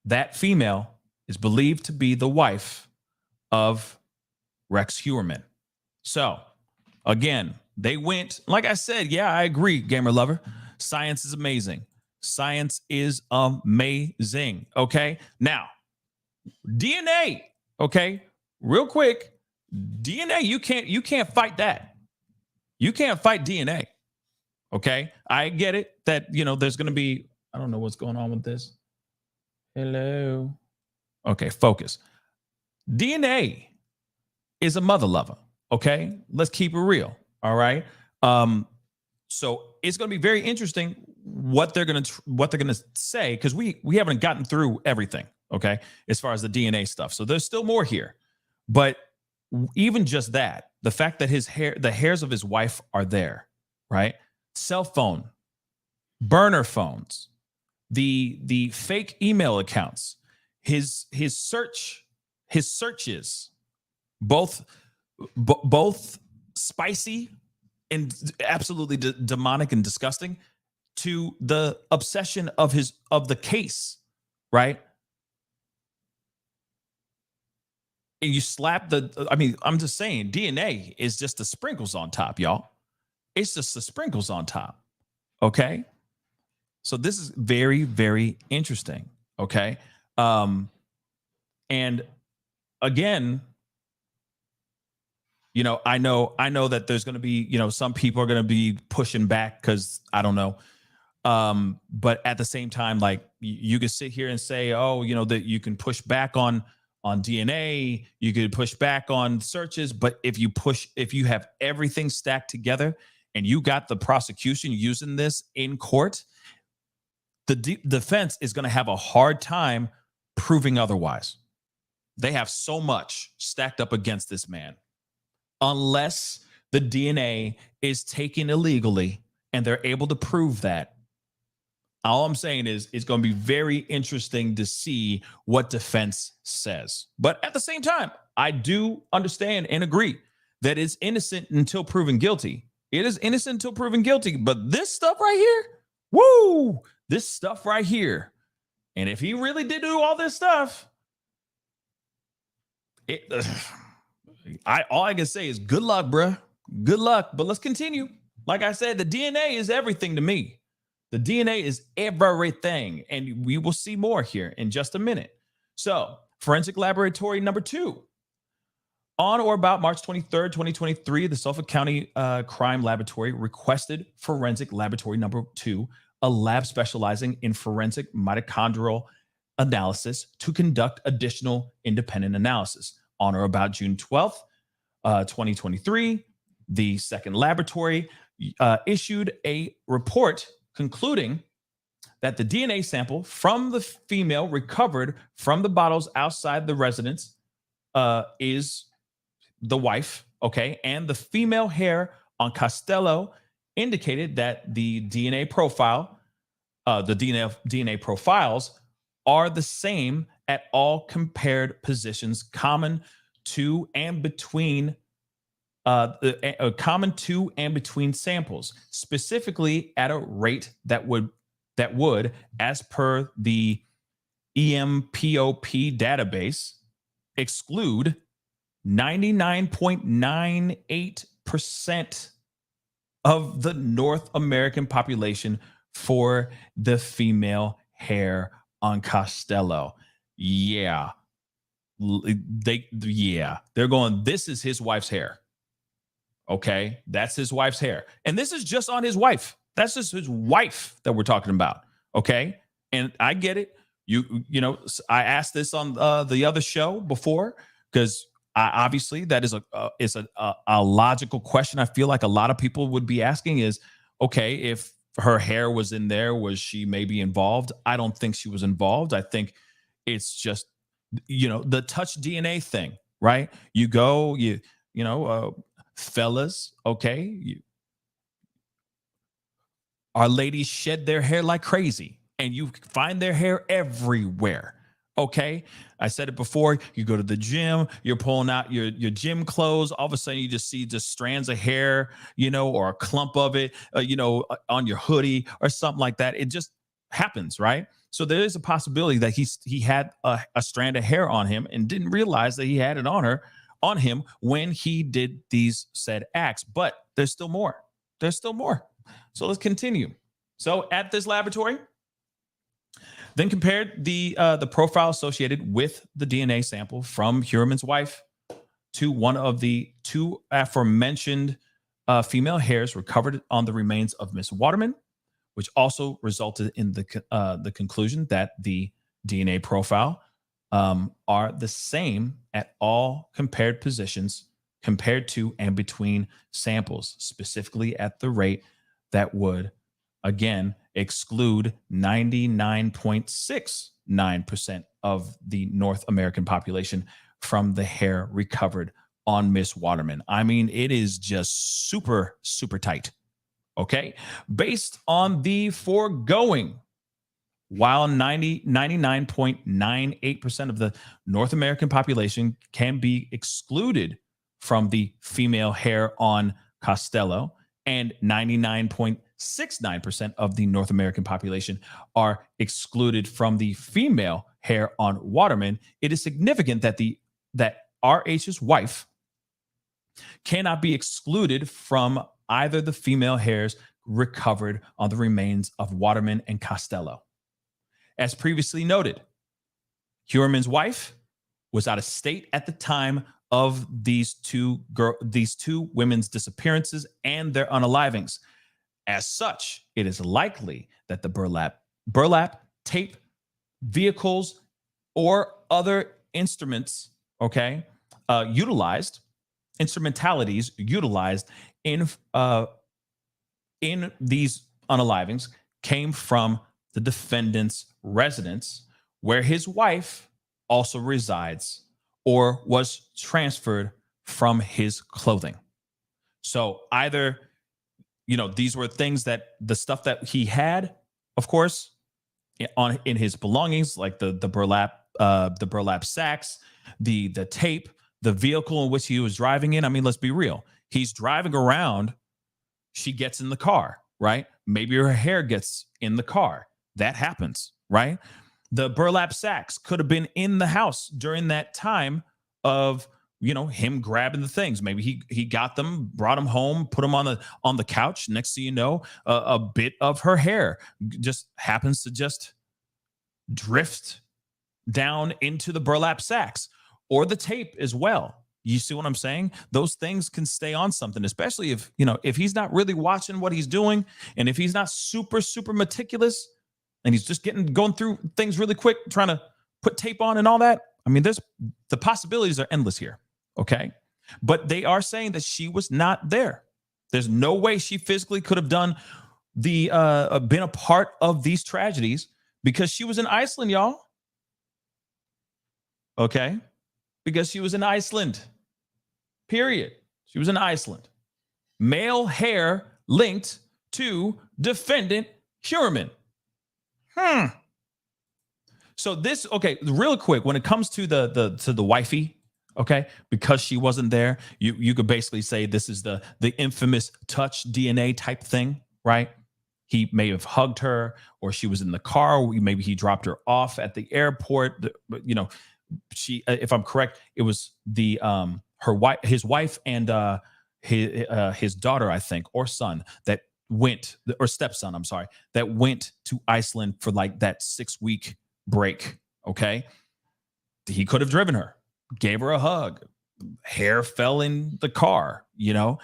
that female is believed to be the wife of Rex Huerman. So, again, they went, like I said, yeah, I agree, gamer lover. Science is amazing. Science is amazing. Okay. Now, DNA. Okay. Real quick, DNA, you can't fight that. You can't fight DNA. Okay. I get it that, there's going to be, I don't know what's going on with this. Hello. Okay. Focus. DNA is a mother lover. Okay. Let's keep it real. All right. So it's going to be very interesting what they're going to say, because we haven't gotten through everything. Okay. As far as the DNA stuff. So there's still more here, but even just that, the fact that the hairs of his wife are there, right? Cell phone, burner phones, the fake email accounts, his searches, both spicy and absolutely demonic and disgusting, to the obsession of the case, right? And you slap I'm just saying, DNA is just the sprinkles on top, y'all. It's just the sprinkles on top. Okay. So this is very, very interesting. Okay. And again, I know that there's going to be, some people are going to be pushing back because I don't know. But at the same time, like you could sit here and say, that you can push back on DNA, you could push back on searches. But if you have everything stacked together and you got the prosecution using this in court, the defense is going to have a hard time proving otherwise. They have so much stacked up against this man. Unless the DNA is taken illegally and they're able to prove that. All I'm saying is it's going to be very interesting to see what defense says. But at the same time, I do understand and agree that it's innocent until proven guilty. It is innocent until proven guilty. But this stuff right here, this stuff right here. And if he really did do all this stuff, all I can say is good luck, bruh. Good luck. But let's continue. Like I said, the DNA is everything to me. The DNA is everything. And we will see more here in just a minute. So, Forensic Laboratory number 2. On or about March 23rd, 2023, the Suffolk County Crime Laboratory requested Forensic Laboratory number 2, a lab specializing in forensic mitochondrial analysis to conduct additional independent analysis. On or about June 12th, 2023, the second laboratory issued a report concluding that the DNA sample from the female recovered from the bottles outside the residence is the wife, okay? And the female hair on Costello indicated that the DNA profile, the DNA profiles are the same at all compared positions common to and between samples, specifically at a rate that would, as per the EMPOP database, exclude 99.98% of the North American population for the female hair on Costello. Yeah. They're going, this is his wife's hair. Okay. That's his wife's hair. And this is just on his wife. That's just his wife that we're talking about. Okay. And I get it. You know, I asked this on the other show before, because obviously that is a logical question. I feel like a lot of people would be asking is, okay, if her hair was in there, was she maybe involved? I don't think she was involved. I think it's just, you know, the touch DNA thing, right? You go, fellas, okay, our ladies shed their hair like crazy, and you find their hair everywhere. Okay. I said it before. You go to the gym, you're pulling out your gym clothes. All of a sudden you just see just strands of hair, you know, or a clump of it, on your hoodie or something like that. It just happens. Right. So there is a possibility that he had a strand of hair on him and didn't realize that he had it on him when he did these said acts. But there's still more. There's still more. So let's continue. So at this laboratory, then compared the profile associated with the DNA sample from Heuermann's wife to one of the two aforementioned female hairs recovered on the remains of Miss Waterman, which also resulted in the conclusion that the DNA profile are the same at all compared positions compared to and between samples, specifically at the rate that would, again, exclude 99.69% of the North American population from the hair recovered on Miss Waterman. I mean, it is just super, super tight. Okay. Based on the foregoing, while 99.98% of the North American population can be excluded from the female hair on Costello, and 99.69% of the North American population are excluded from the female hair on Waterman, it is significant that RH's wife cannot be excluded from either the female hairs recovered on the remains of Waterman and Costello. As previously noted, Heuermann's wife was out of state at the time of these two women's disappearances and their unalivings. As such, it is likely that the burlap, tape, vehicles, or other instrumentalities utilized in these unalivings came from the defendant's residence, where his wife also resides, or was transferred from his clothing. So either, these were things that the stuff that he had, of course, in his belongings, like the burlap sacks, the tape, the vehicle in which he was driving in. I mean, let's be real. He's driving around. She gets in the car, right? Maybe her hair gets in the car. That happens, right? The burlap sacks could have been in the house during that time of, him grabbing the things. Maybe he got them, brought them home, put them on the couch. Next thing you know, a bit of her hair just happens to just drift down into the burlap sacks, or the tape as well. You see what I'm saying? Those things can stay on something, especially if he's not really watching what he's doing, and if he's not super, super meticulous. and he's just going through things really quick, trying to put tape on and all that. I mean, the possibilities are endless here. Okay. But they are saying that she was not there. There's no way she physically could have been a part of these tragedies because she was in Iceland, y'all. Okay. Because she was in Iceland. Period. She was in Iceland. Male hair linked to defendant Heuermann. So this, okay, real quick, when it comes to the wifey, okay, because she wasn't there, you could basically say this is the infamous touch DNA type thing, right? He may have hugged her, or she was in the car. Maybe he dropped her off at the airport. You know, she, if I'm correct, it was his wife and his daughter, I think, or son that went, or stepson, I'm sorry, that went to Iceland for like that 6-week break. Okay, he could have driven her, gave her a hug, hair fell in the car, you know.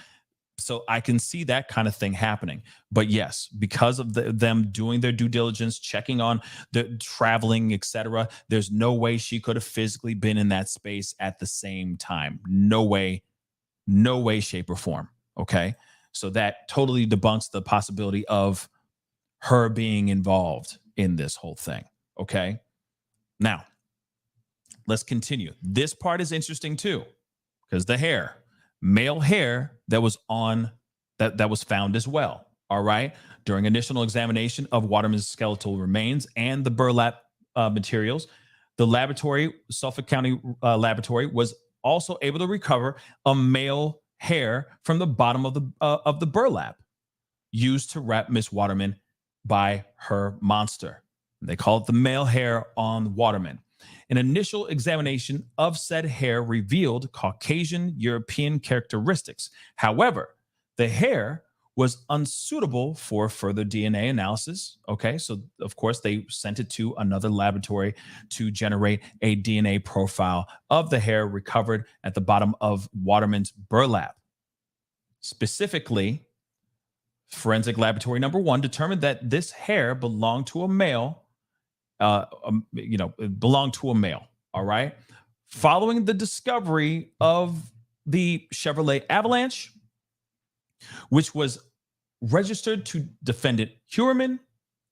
So I can see that kind of thing happening. But yes, because of them doing their due diligence, checking on the traveling, etc., there's no way she could have physically been in that space at the same time. No way, shape, or form. Okay. So that totally debunks the possibility of her being involved in this whole thing. Okay. Now, let's continue. This part is interesting too, because the hair, male hair that was on that was found as well. All right. During initial examination of Waterman's skeletal remains and the burlap materials, the laboratory, Suffolk County laboratory, was also able to recover a male hair from the bottom of the burlap used to wrap Miss Waterman by her monster. They call it the male hair on Waterman. An initial examination of said hair revealed Caucasian European characteristics. However, the hair was unsuitable for further DNA analysis. Okay, so of course they sent it to another laboratory to generate a DNA profile of the hair recovered at the bottom of Waterman's burlap. Specifically, forensic laboratory number 1 determined that this hair belonged to a male. It belonged to a male. All right. Following the discovery of the Chevrolet Avalanche, which was registered to defendant Heuermann,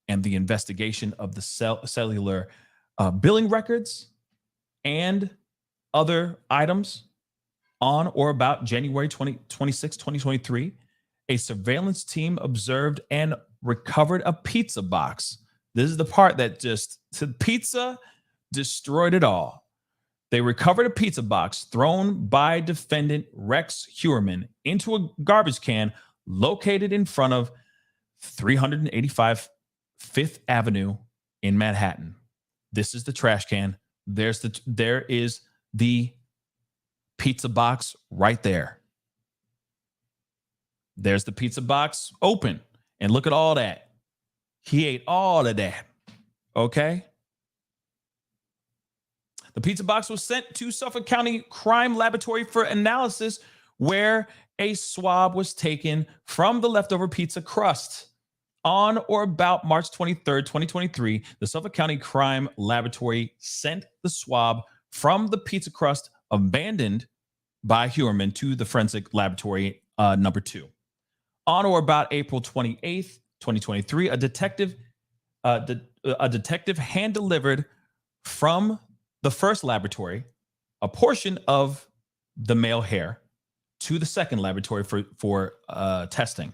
and the investigation of the cellular billing records and other items on or about January 26, 2023, a surveillance team observed and recovered a pizza box. This is the part that the pizza destroyed it all. They recovered a pizza box thrown by defendant Rex Heuermann into a garbage can located in front of 385 Fifth Avenue in Manhattan. This is the trash can. There is the pizza box right there. There's the pizza box open. And look at all that. He ate all of that. Okay. The pizza box was sent to Suffolk County Crime Laboratory for analysis, where a swab was taken from the leftover pizza crust. On or about March 23rd, 2023, the Suffolk County Crime Laboratory sent the swab from the pizza crust abandoned by Heuermann to the forensic laboratory number 2. On or about April 28th, 2023, a detective hand-delivered from the first laboratory a portion of the male hair to the second laboratory for testing.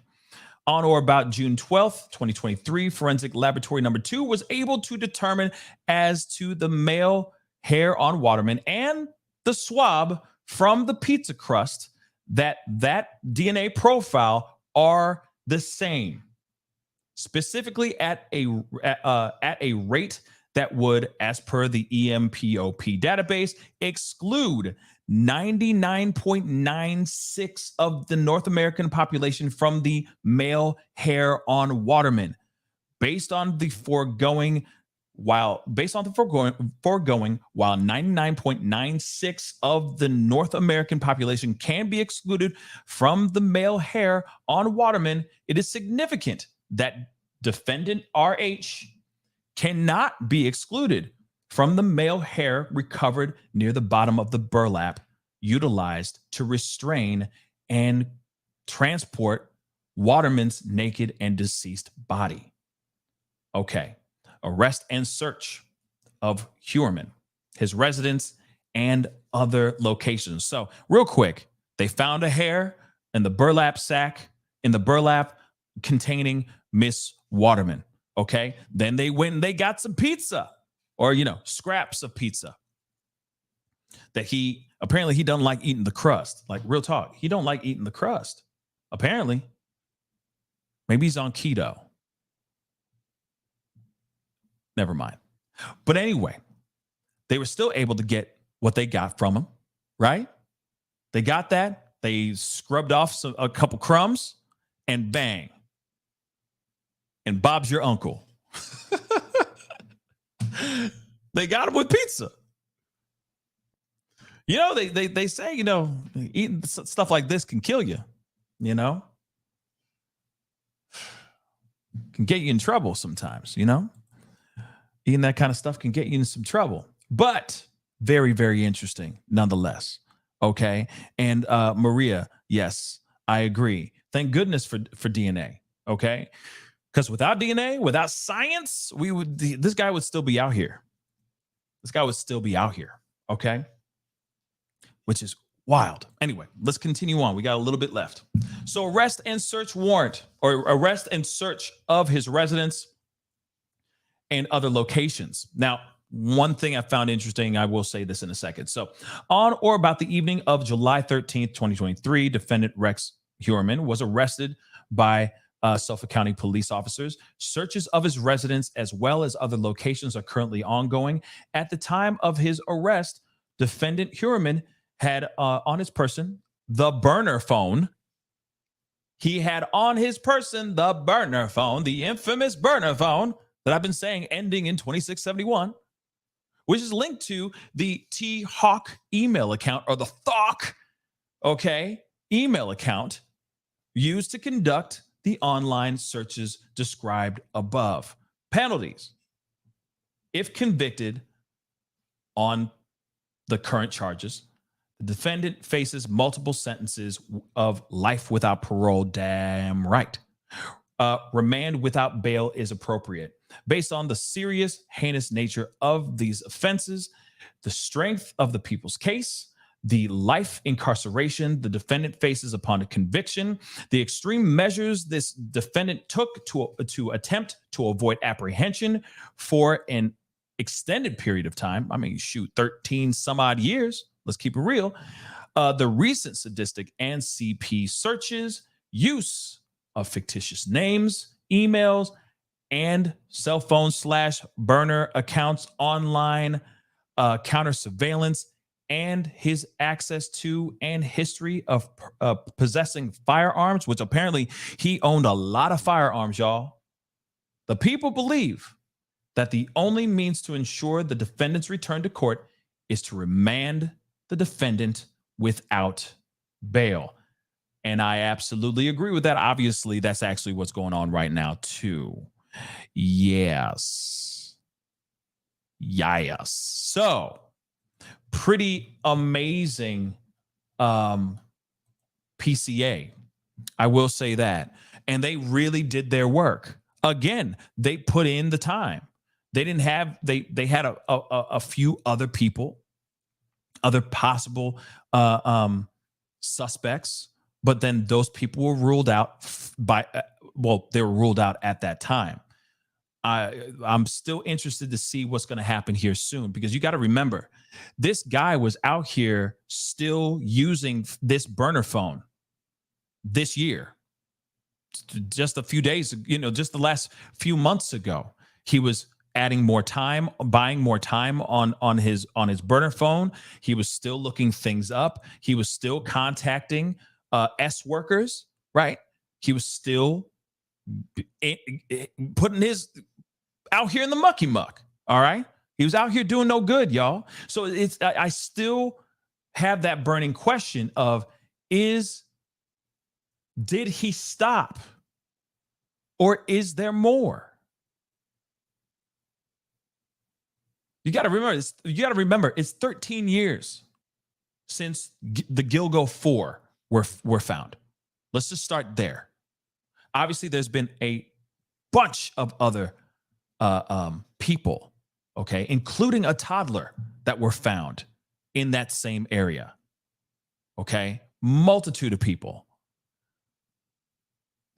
On or about June 12th, 2023, forensic laboratory number 2 was able to determine as to the male hair on Waterman and the swab from the pizza crust that DNA profile are the same, specifically at a rate that would, as per the EMPOP database, exclude 99.96 of the North American population from the male hair on Waterman. Based on the foregoing, while 99.96 of the North American population can be excluded from the male hair on Waterman, it is significant that defendant RH cannot be excluded from the male hair recovered near the bottom of the burlap utilized to restrain and transport Waterman's naked and deceased body. Okay. Arrest and search of Huerman, his residence, and other locations. So, real quick, they found a hair in the burlap sack, in the burlap containing Miss Waterman. Okay. Then they went and they got some pizza, or, scraps of pizza that he doesn't like eating the crust. Like, real talk, he don't like eating the crust. Apparently. Maybe he's on keto. Never mind. But anyway, they were still able to get what they got from him, right? They got that. They scrubbed off a couple crumbs, and bang. And Bob's your uncle. They got him with pizza. They say, eating stuff like this can kill you, can get you in trouble sometimes, Eating that kind of stuff can get you in some trouble, but very, very interesting nonetheless. Okay. And Maria, yes, I agree. Thank goodness for DNA. Okay. Because without DNA, without science, this guy would still be out here. Okay. Which is wild. Anyway, let's continue on. We got a little bit left. So arrest and search warrant, or arrest and search of his residence and other locations. Now, one thing I found interesting, I will say this in a second. So on or about the evening of July 13th, 2023, defendant Rex Huerman was arrested by Suffolk County police officers. Searches of his residence as well as other locations are currently ongoing. At the time of his arrest, defendant Huerman had on his person the burner phone. He had on his person the burner phone, the infamous burner phone that I've been saying ending in 2671, which is linked to the T-Hawk email account, or the THOC, email account used to conduct the online searches described above. Penalties: if convicted on the current charges, the defendant faces multiple sentences of life without parole. Damn right. Remand without bail is appropriate. Based on the serious, heinous nature of these offenses, the strength of the people's case, the life incarceration the defendant faces upon a conviction, the extreme measures this defendant took to attempt to avoid apprehension for an extended period of time. 13 some odd years. Let's keep it real. The recent sadistic and CP searches, use of fictitious names, emails, and cell phone / burner accounts, online counter surveillance, and his access to and history of possessing firearms, which apparently he owned a lot of firearms, y'all. The people believe that the only means to ensure the defendant's return to court is to remand the defendant without bail. And I absolutely agree with that. Obviously, that's actually what's going on right now, too. Yes. So, pretty amazing PCA. I will say that. And they really did their work. Again, they put in the time. They didn't have, they had a few other people, other possible suspects, but then those people were ruled out they were ruled out at that time. I'm still interested to see what's going to happen here soon, because you got to remember, this guy was out here still using this burner phone this year. Just a few days, just the last few months ago, he was adding more time, buying more time on his burner phone. He was still looking things up. He was still contacting S workers, right? He was still putting his out here in the mucky muck. All right. He was out here doing no good, y'all. So I still have that burning question of, did he stop, or is there more? You got to remember, it's 13 years since the Gilgo 4 were found. Let's just start there. Obviously, there's been a bunch of other people, okay, including a toddler that were found in that same area. Okay, multitude of people.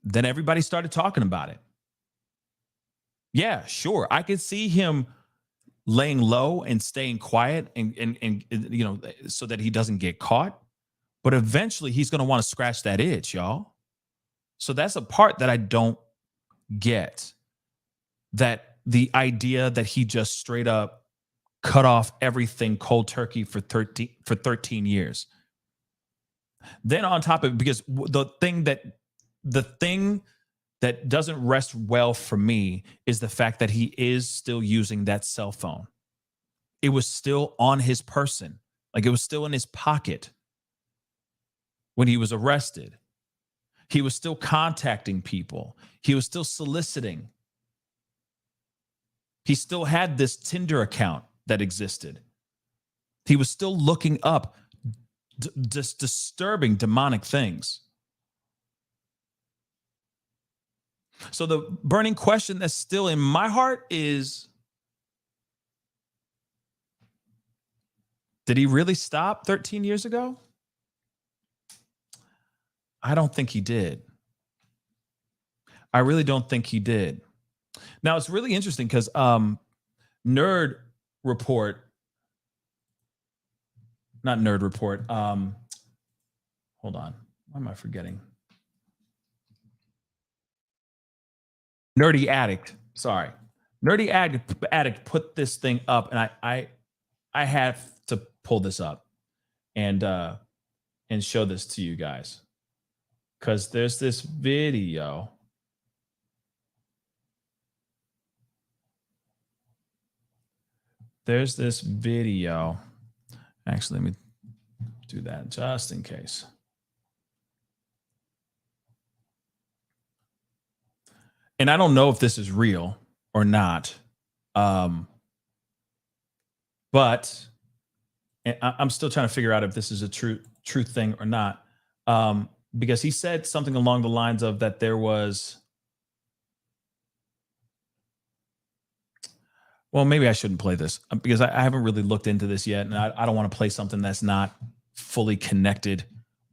Then everybody started talking about it. Yeah, sure. I could see him laying low and staying quiet and you know, so that he doesn't get caught. But eventually he's going to want to scratch that itch, y'all. So that's a part that I don't get. That the idea that he just straight up cut off everything cold turkey for 13 years. Then on top of it, because the thing that doesn't rest well for me is the fact that he is still using that cell phone. It was still on his person. Like, it was still in his pocket when he was arrested. He was still contacting people. He was still soliciting. He still had this Tinder account that existed. He was still looking up just disturbing demonic things. So the burning question that's still in my heart is, did he really stop 13 years ago? I don't think he did. I really don't think he did. Now, it's really interesting because Nerd Report, not Nerd Report. Hold on. Why am I forgetting? Nerdy Addict. Sorry. Nerdy Addict put this thing up, and I have to pull this up and show this to you guys. Because there's this video. There's this video. Actually, let me do that just in case. And I don't know if this is real or not. But I'm still trying to figure out if this is a true thing or not. Because he said something along the lines of that there was, well, maybe I shouldn't play this because I haven't really looked into this yet. And I don't want to play something that's not fully connected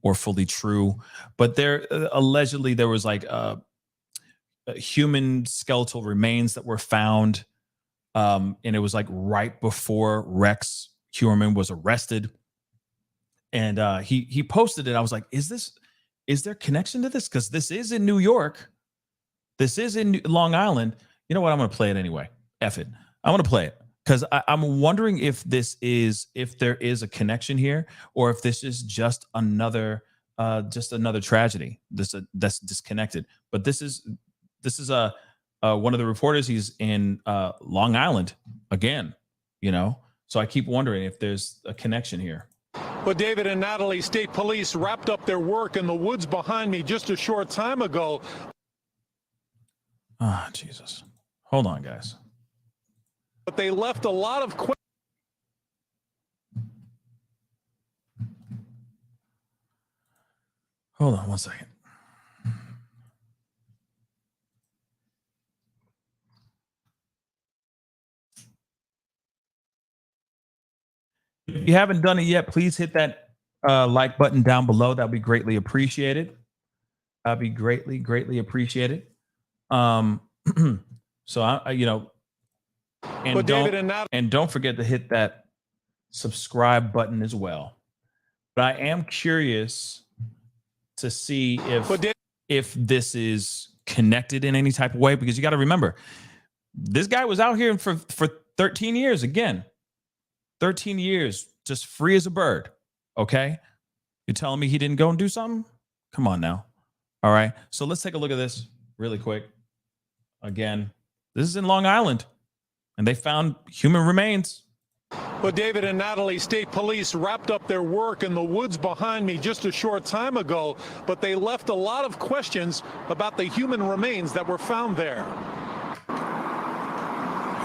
or fully true. But there allegedly there was like human skeletal remains that were found. And it was like right before Rex Heuermann was arrested. And he posted it. I was like, is there connection to this? Because this is in New York. This is in Long Island. You know what? I'm going to play it anyway. F it. I'm going to play it because I'm wondering if there is a connection here, or if this is just another tragedy that's disconnected. But this is one of the reporters. He's in Long Island again, you know. So I keep wondering if there's a connection here. Well, David and Natalie, state police wrapped up their work in the woods behind me just a short time ago. Ah, Jesus. Hold on, guys. But they left a lot of questions. Hold on one second. If you haven't done it yet, please hit that like button down below. That'd be greatly appreciated. That'd be greatly appreciated. So I you know, and don't forget to hit that subscribe button as well. But I am curious to see if this is connected in any type of way, because you got to remember, this guy was out here for 13 years again. 13 years, just free as a bird. Okay. You're telling me he didn't go and do something? Come on now. All right. So let's take a look at this really quick. Again, this is in Long Island, and they found human remains. Well, David and Natalie, state police wrapped up their work in the woods behind me just a short time ago, but they left a lot of questions about the human remains that were found there.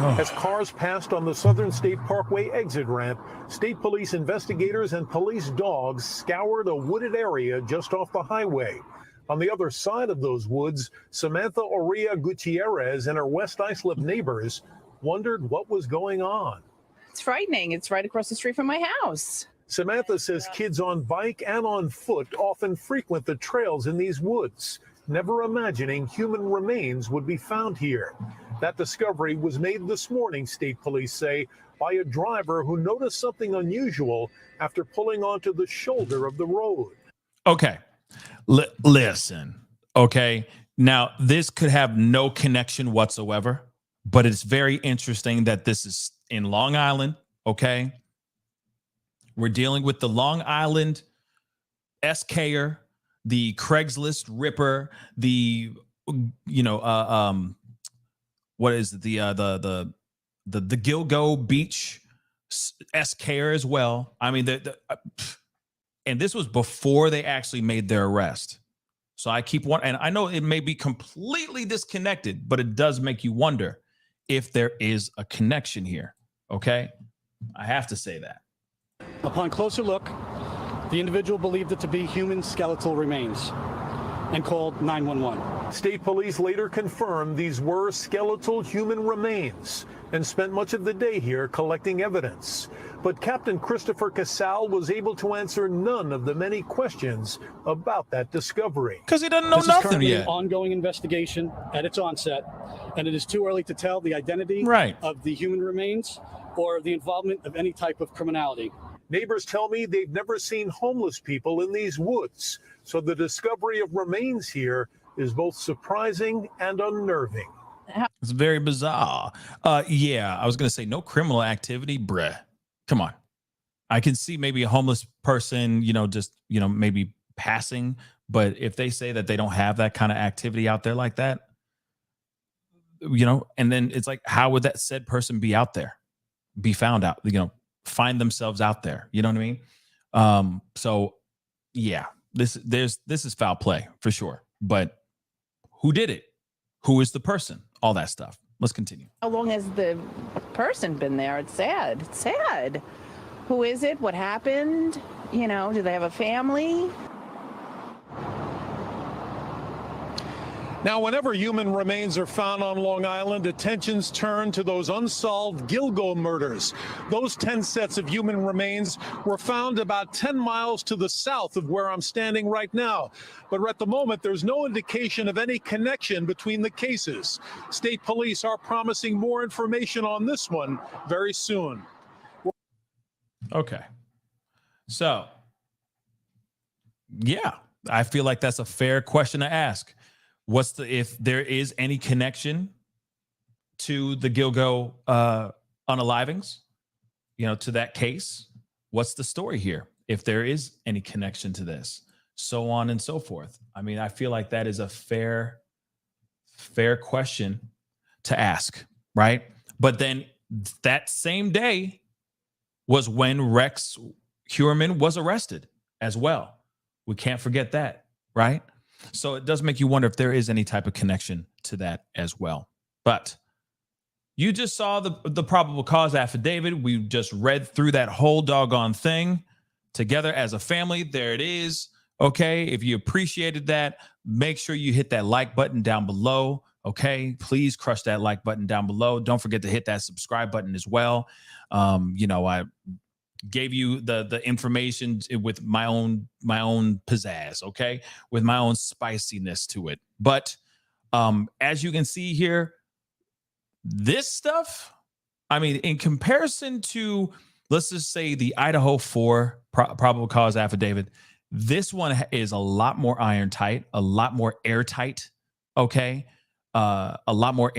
As cars passed on the Southern State Parkway exit ramp, state police investigators and police dogs scoured a wooded area just off the highway. On the other side of those woods, Samantha Oria Gutierrez and her West Islip neighbors wondered what was going on. It's frightening. It's right across the street from my house. Samantha says kids on bike and on foot often frequent the trails in these woods, never imagining human remains would be found here. That discovery was made this morning, state police say, by a driver who noticed something unusual after pulling onto the shoulder of the road. Okay. Listen. Okay. Now, this could have no connection whatsoever, but it's very interesting that this is in Long Island. Okay. We're dealing with the Long Island SKer, the Craigslist ripper, the what is it? The Gilgo Beach SKer as well. I mean, and this was before they actually made their arrest. So I keep one, and I know it may be completely disconnected, but it does make you wonder if there is a connection here. Okay, I have to say that. Upon closer look, the individual believed it to be human skeletal remains and called 911. State police later confirmed these were skeletal human remains and spent much of the day here collecting evidence. But Captain Christopher Pascal was able to answer none of the many questions about that discovery. Because he doesn't know This is nothing currently yet. an ongoing investigation at its onset, and it is too early to tell the identity of the human remains or the involvement of any type of criminality. Neighbors tell me they've never seen homeless people in these woods, so the discovery of remains here is both surprising and unnerving. It's very bizarre. Yeah, I was going to say no criminal activity, bruh. Come on. I can see maybe a homeless person, just, maybe passing. But if they say that they don't have that kind of activity out there like that, and then it's like, how would that said person be out there, be found out, find themselves out there? You know what I mean? So yeah, this is foul play for sure. But who did it? Who is the person? All that stuff. Let's continue. How long has the person been there? It's sad. It's sad. Who is it? What happened? Do they have a family? Now, whenever human remains are found on Long Island, attentions turn to those unsolved Gilgo murders. Those 10 sets of human remains were found about 10 miles to the south of where I'm standing right now. But at the moment, there's no indication of any connection between the cases. State police are promising more information on this one very soon. Okay. So, yeah, I feel like that's a fair question to ask. If there is any connection to the Gilgo unalivings, to that case, what's the story here? If there is any connection to this, so on and so forth. I mean, I feel like that is a fair question to ask, right? But then that same day was when Rex Heuermann was arrested as well. We can't forget that, right? So it does make you wonder if there is any type of connection to that as well. But you just saw the probable cause affidavit. We just read through that whole doggone thing together as a family. There it is. Okay. If you appreciated that, make sure you hit that like button down below. Okay. Please crush that like button down below. Don't forget to hit that subscribe button as well. I gave you the information with my own pizzazz, okay, with my own spiciness to it. But as you can see here, this stuff, I mean, in comparison to, let's just say, the Idaho 4 probable cause affidavit, this one is a lot more a lot more airtight, okay, a lot more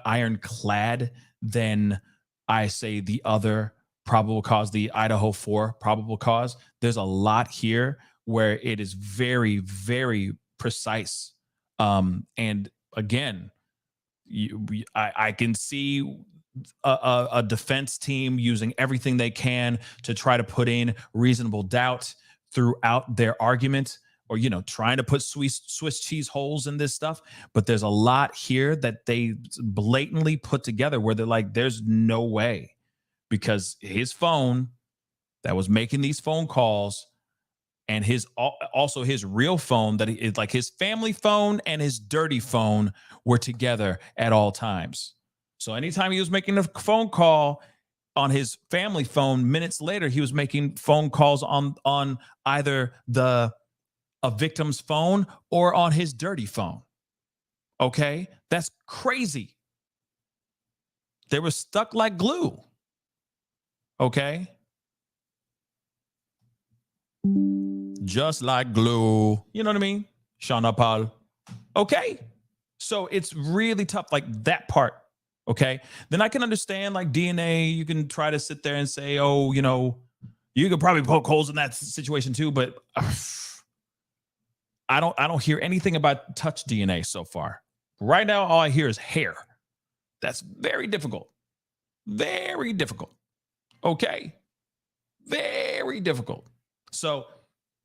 ironclad than I say the other probable cause, the Idaho 4 probable cause. There's a lot here where it is very, very precise. And again, I can see a defense team using everything they can to try to put in reasonable doubt throughout their argument. or, you know, trying to put Swiss cheese holes in this stuff. But there's a lot here that they blatantly put together where they're like, there's no way, because his phone that was making these phone calls and also his real phone, that is like his family phone and his dirty phone, were together at all times. So anytime he was making a phone call on his family phone, minutes later, he was making phone calls on either a victim's phone or on his dirty phone. Okay? That's crazy. They were stuck like glue. Okay? Just like glue. You know what I mean? Shauna Paul. Okay? So it's really tough, like that part. Okay? Then I can understand like DNA. You can try to sit there and say, oh, you know, you could probably poke holes in that situation too, but I don't hear anything about touch DNA so far. Right now, all I hear is hair. That's very difficult. Very difficult. Okay? Very difficult. So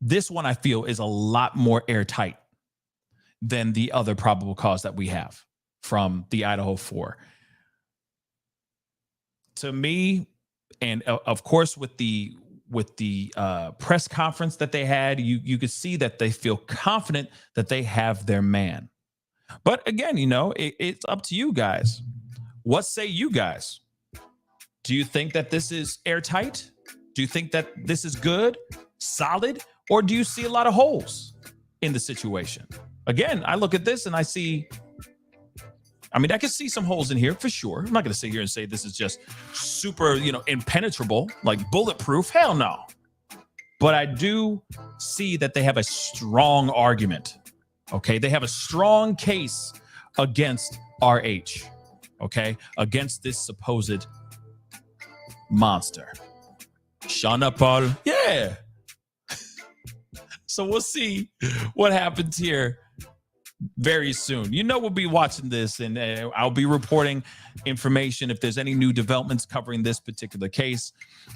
this one, I feel, is a lot more airtight than the other probable cause that we have from the Idaho 4. To me, and of course, with the press conference that they had, you could see that they feel confident that they have their man. But again, you know, it's up to you guys. What say you guys? Do you think that this is airtight? Do you think that this is good, solid, or do you see a lot of holes in the situation? Again, I look at this and I see, I mean, I can see some holes in here for sure. I'm not going to sit here and say this is just super, you know, impenetrable, like bulletproof. Hell no. But I do see that they have a strong argument. Okay. They have a strong case against RH. Okay. Against this supposed monster. Shauna Paul. Yeah. So we'll see what happens here very soon. You know, we'll be watching this, and I'll be reporting information if there's any new developments covering this particular case.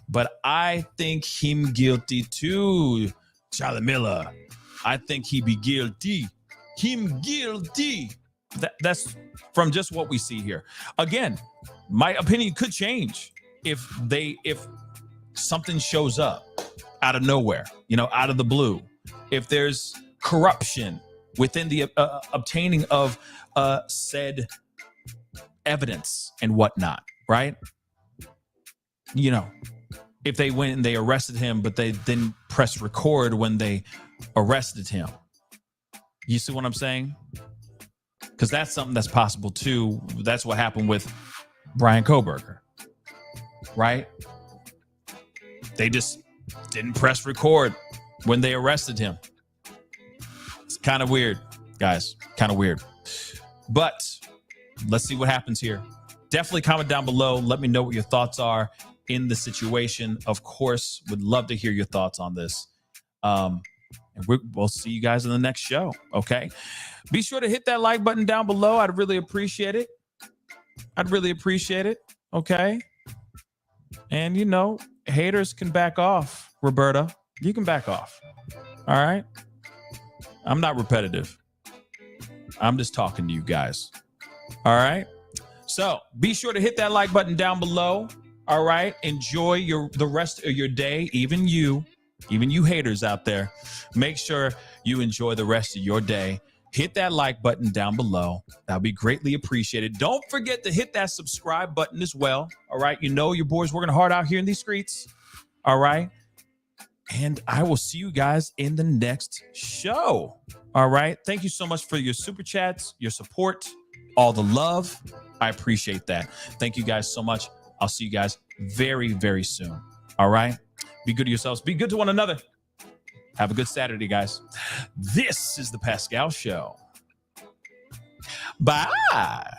But I think him guilty too, Charlie Miller. I think he be guilty. Him guilty. That's from just what we see here. Again, my opinion could change if something shows up out of nowhere, you know, out of the blue. If there's corruption within the obtaining of said evidence and whatnot, right? You know, if they went and they arrested him, but they didn't press record when they arrested him. You see what I'm saying? Because that's something that's possible too. That's what happened with Brian Kohberger, right? They just didn't press record when they arrested him. It's kind of weird, guys. Kind of weird. But let's see what happens here. Definitely comment down below. Let me know what your thoughts are in the situation. Of course, would love to hear your thoughts on this. And we'll see you guys in the next show, okay? Be sure to hit that like button down below. I'd really appreciate it. I'd really appreciate it, okay? And, you know, haters can back off, Roberta. You can back off, all right? I'm not repetitive. I'm just talking to you guys, all right? So be sure to hit that like button down below, all right? Enjoy the rest of your day, even you haters out there. Make sure you enjoy the rest of your day. Hit that like button down below. That'll be greatly appreciated. Don't forget to hit that subscribe button as well, all right? You know your boy's working hard out here in these streets, all right? And I will see you guys in the next show. All right. Thank you so much for your super chats, your support, all the love. I appreciate that. Thank you guys so much. I'll see you guys very, very soon. All right. Be good to yourselves. Be good to one another. Have a good Saturday, guys. This is the Pascal Show. Bye.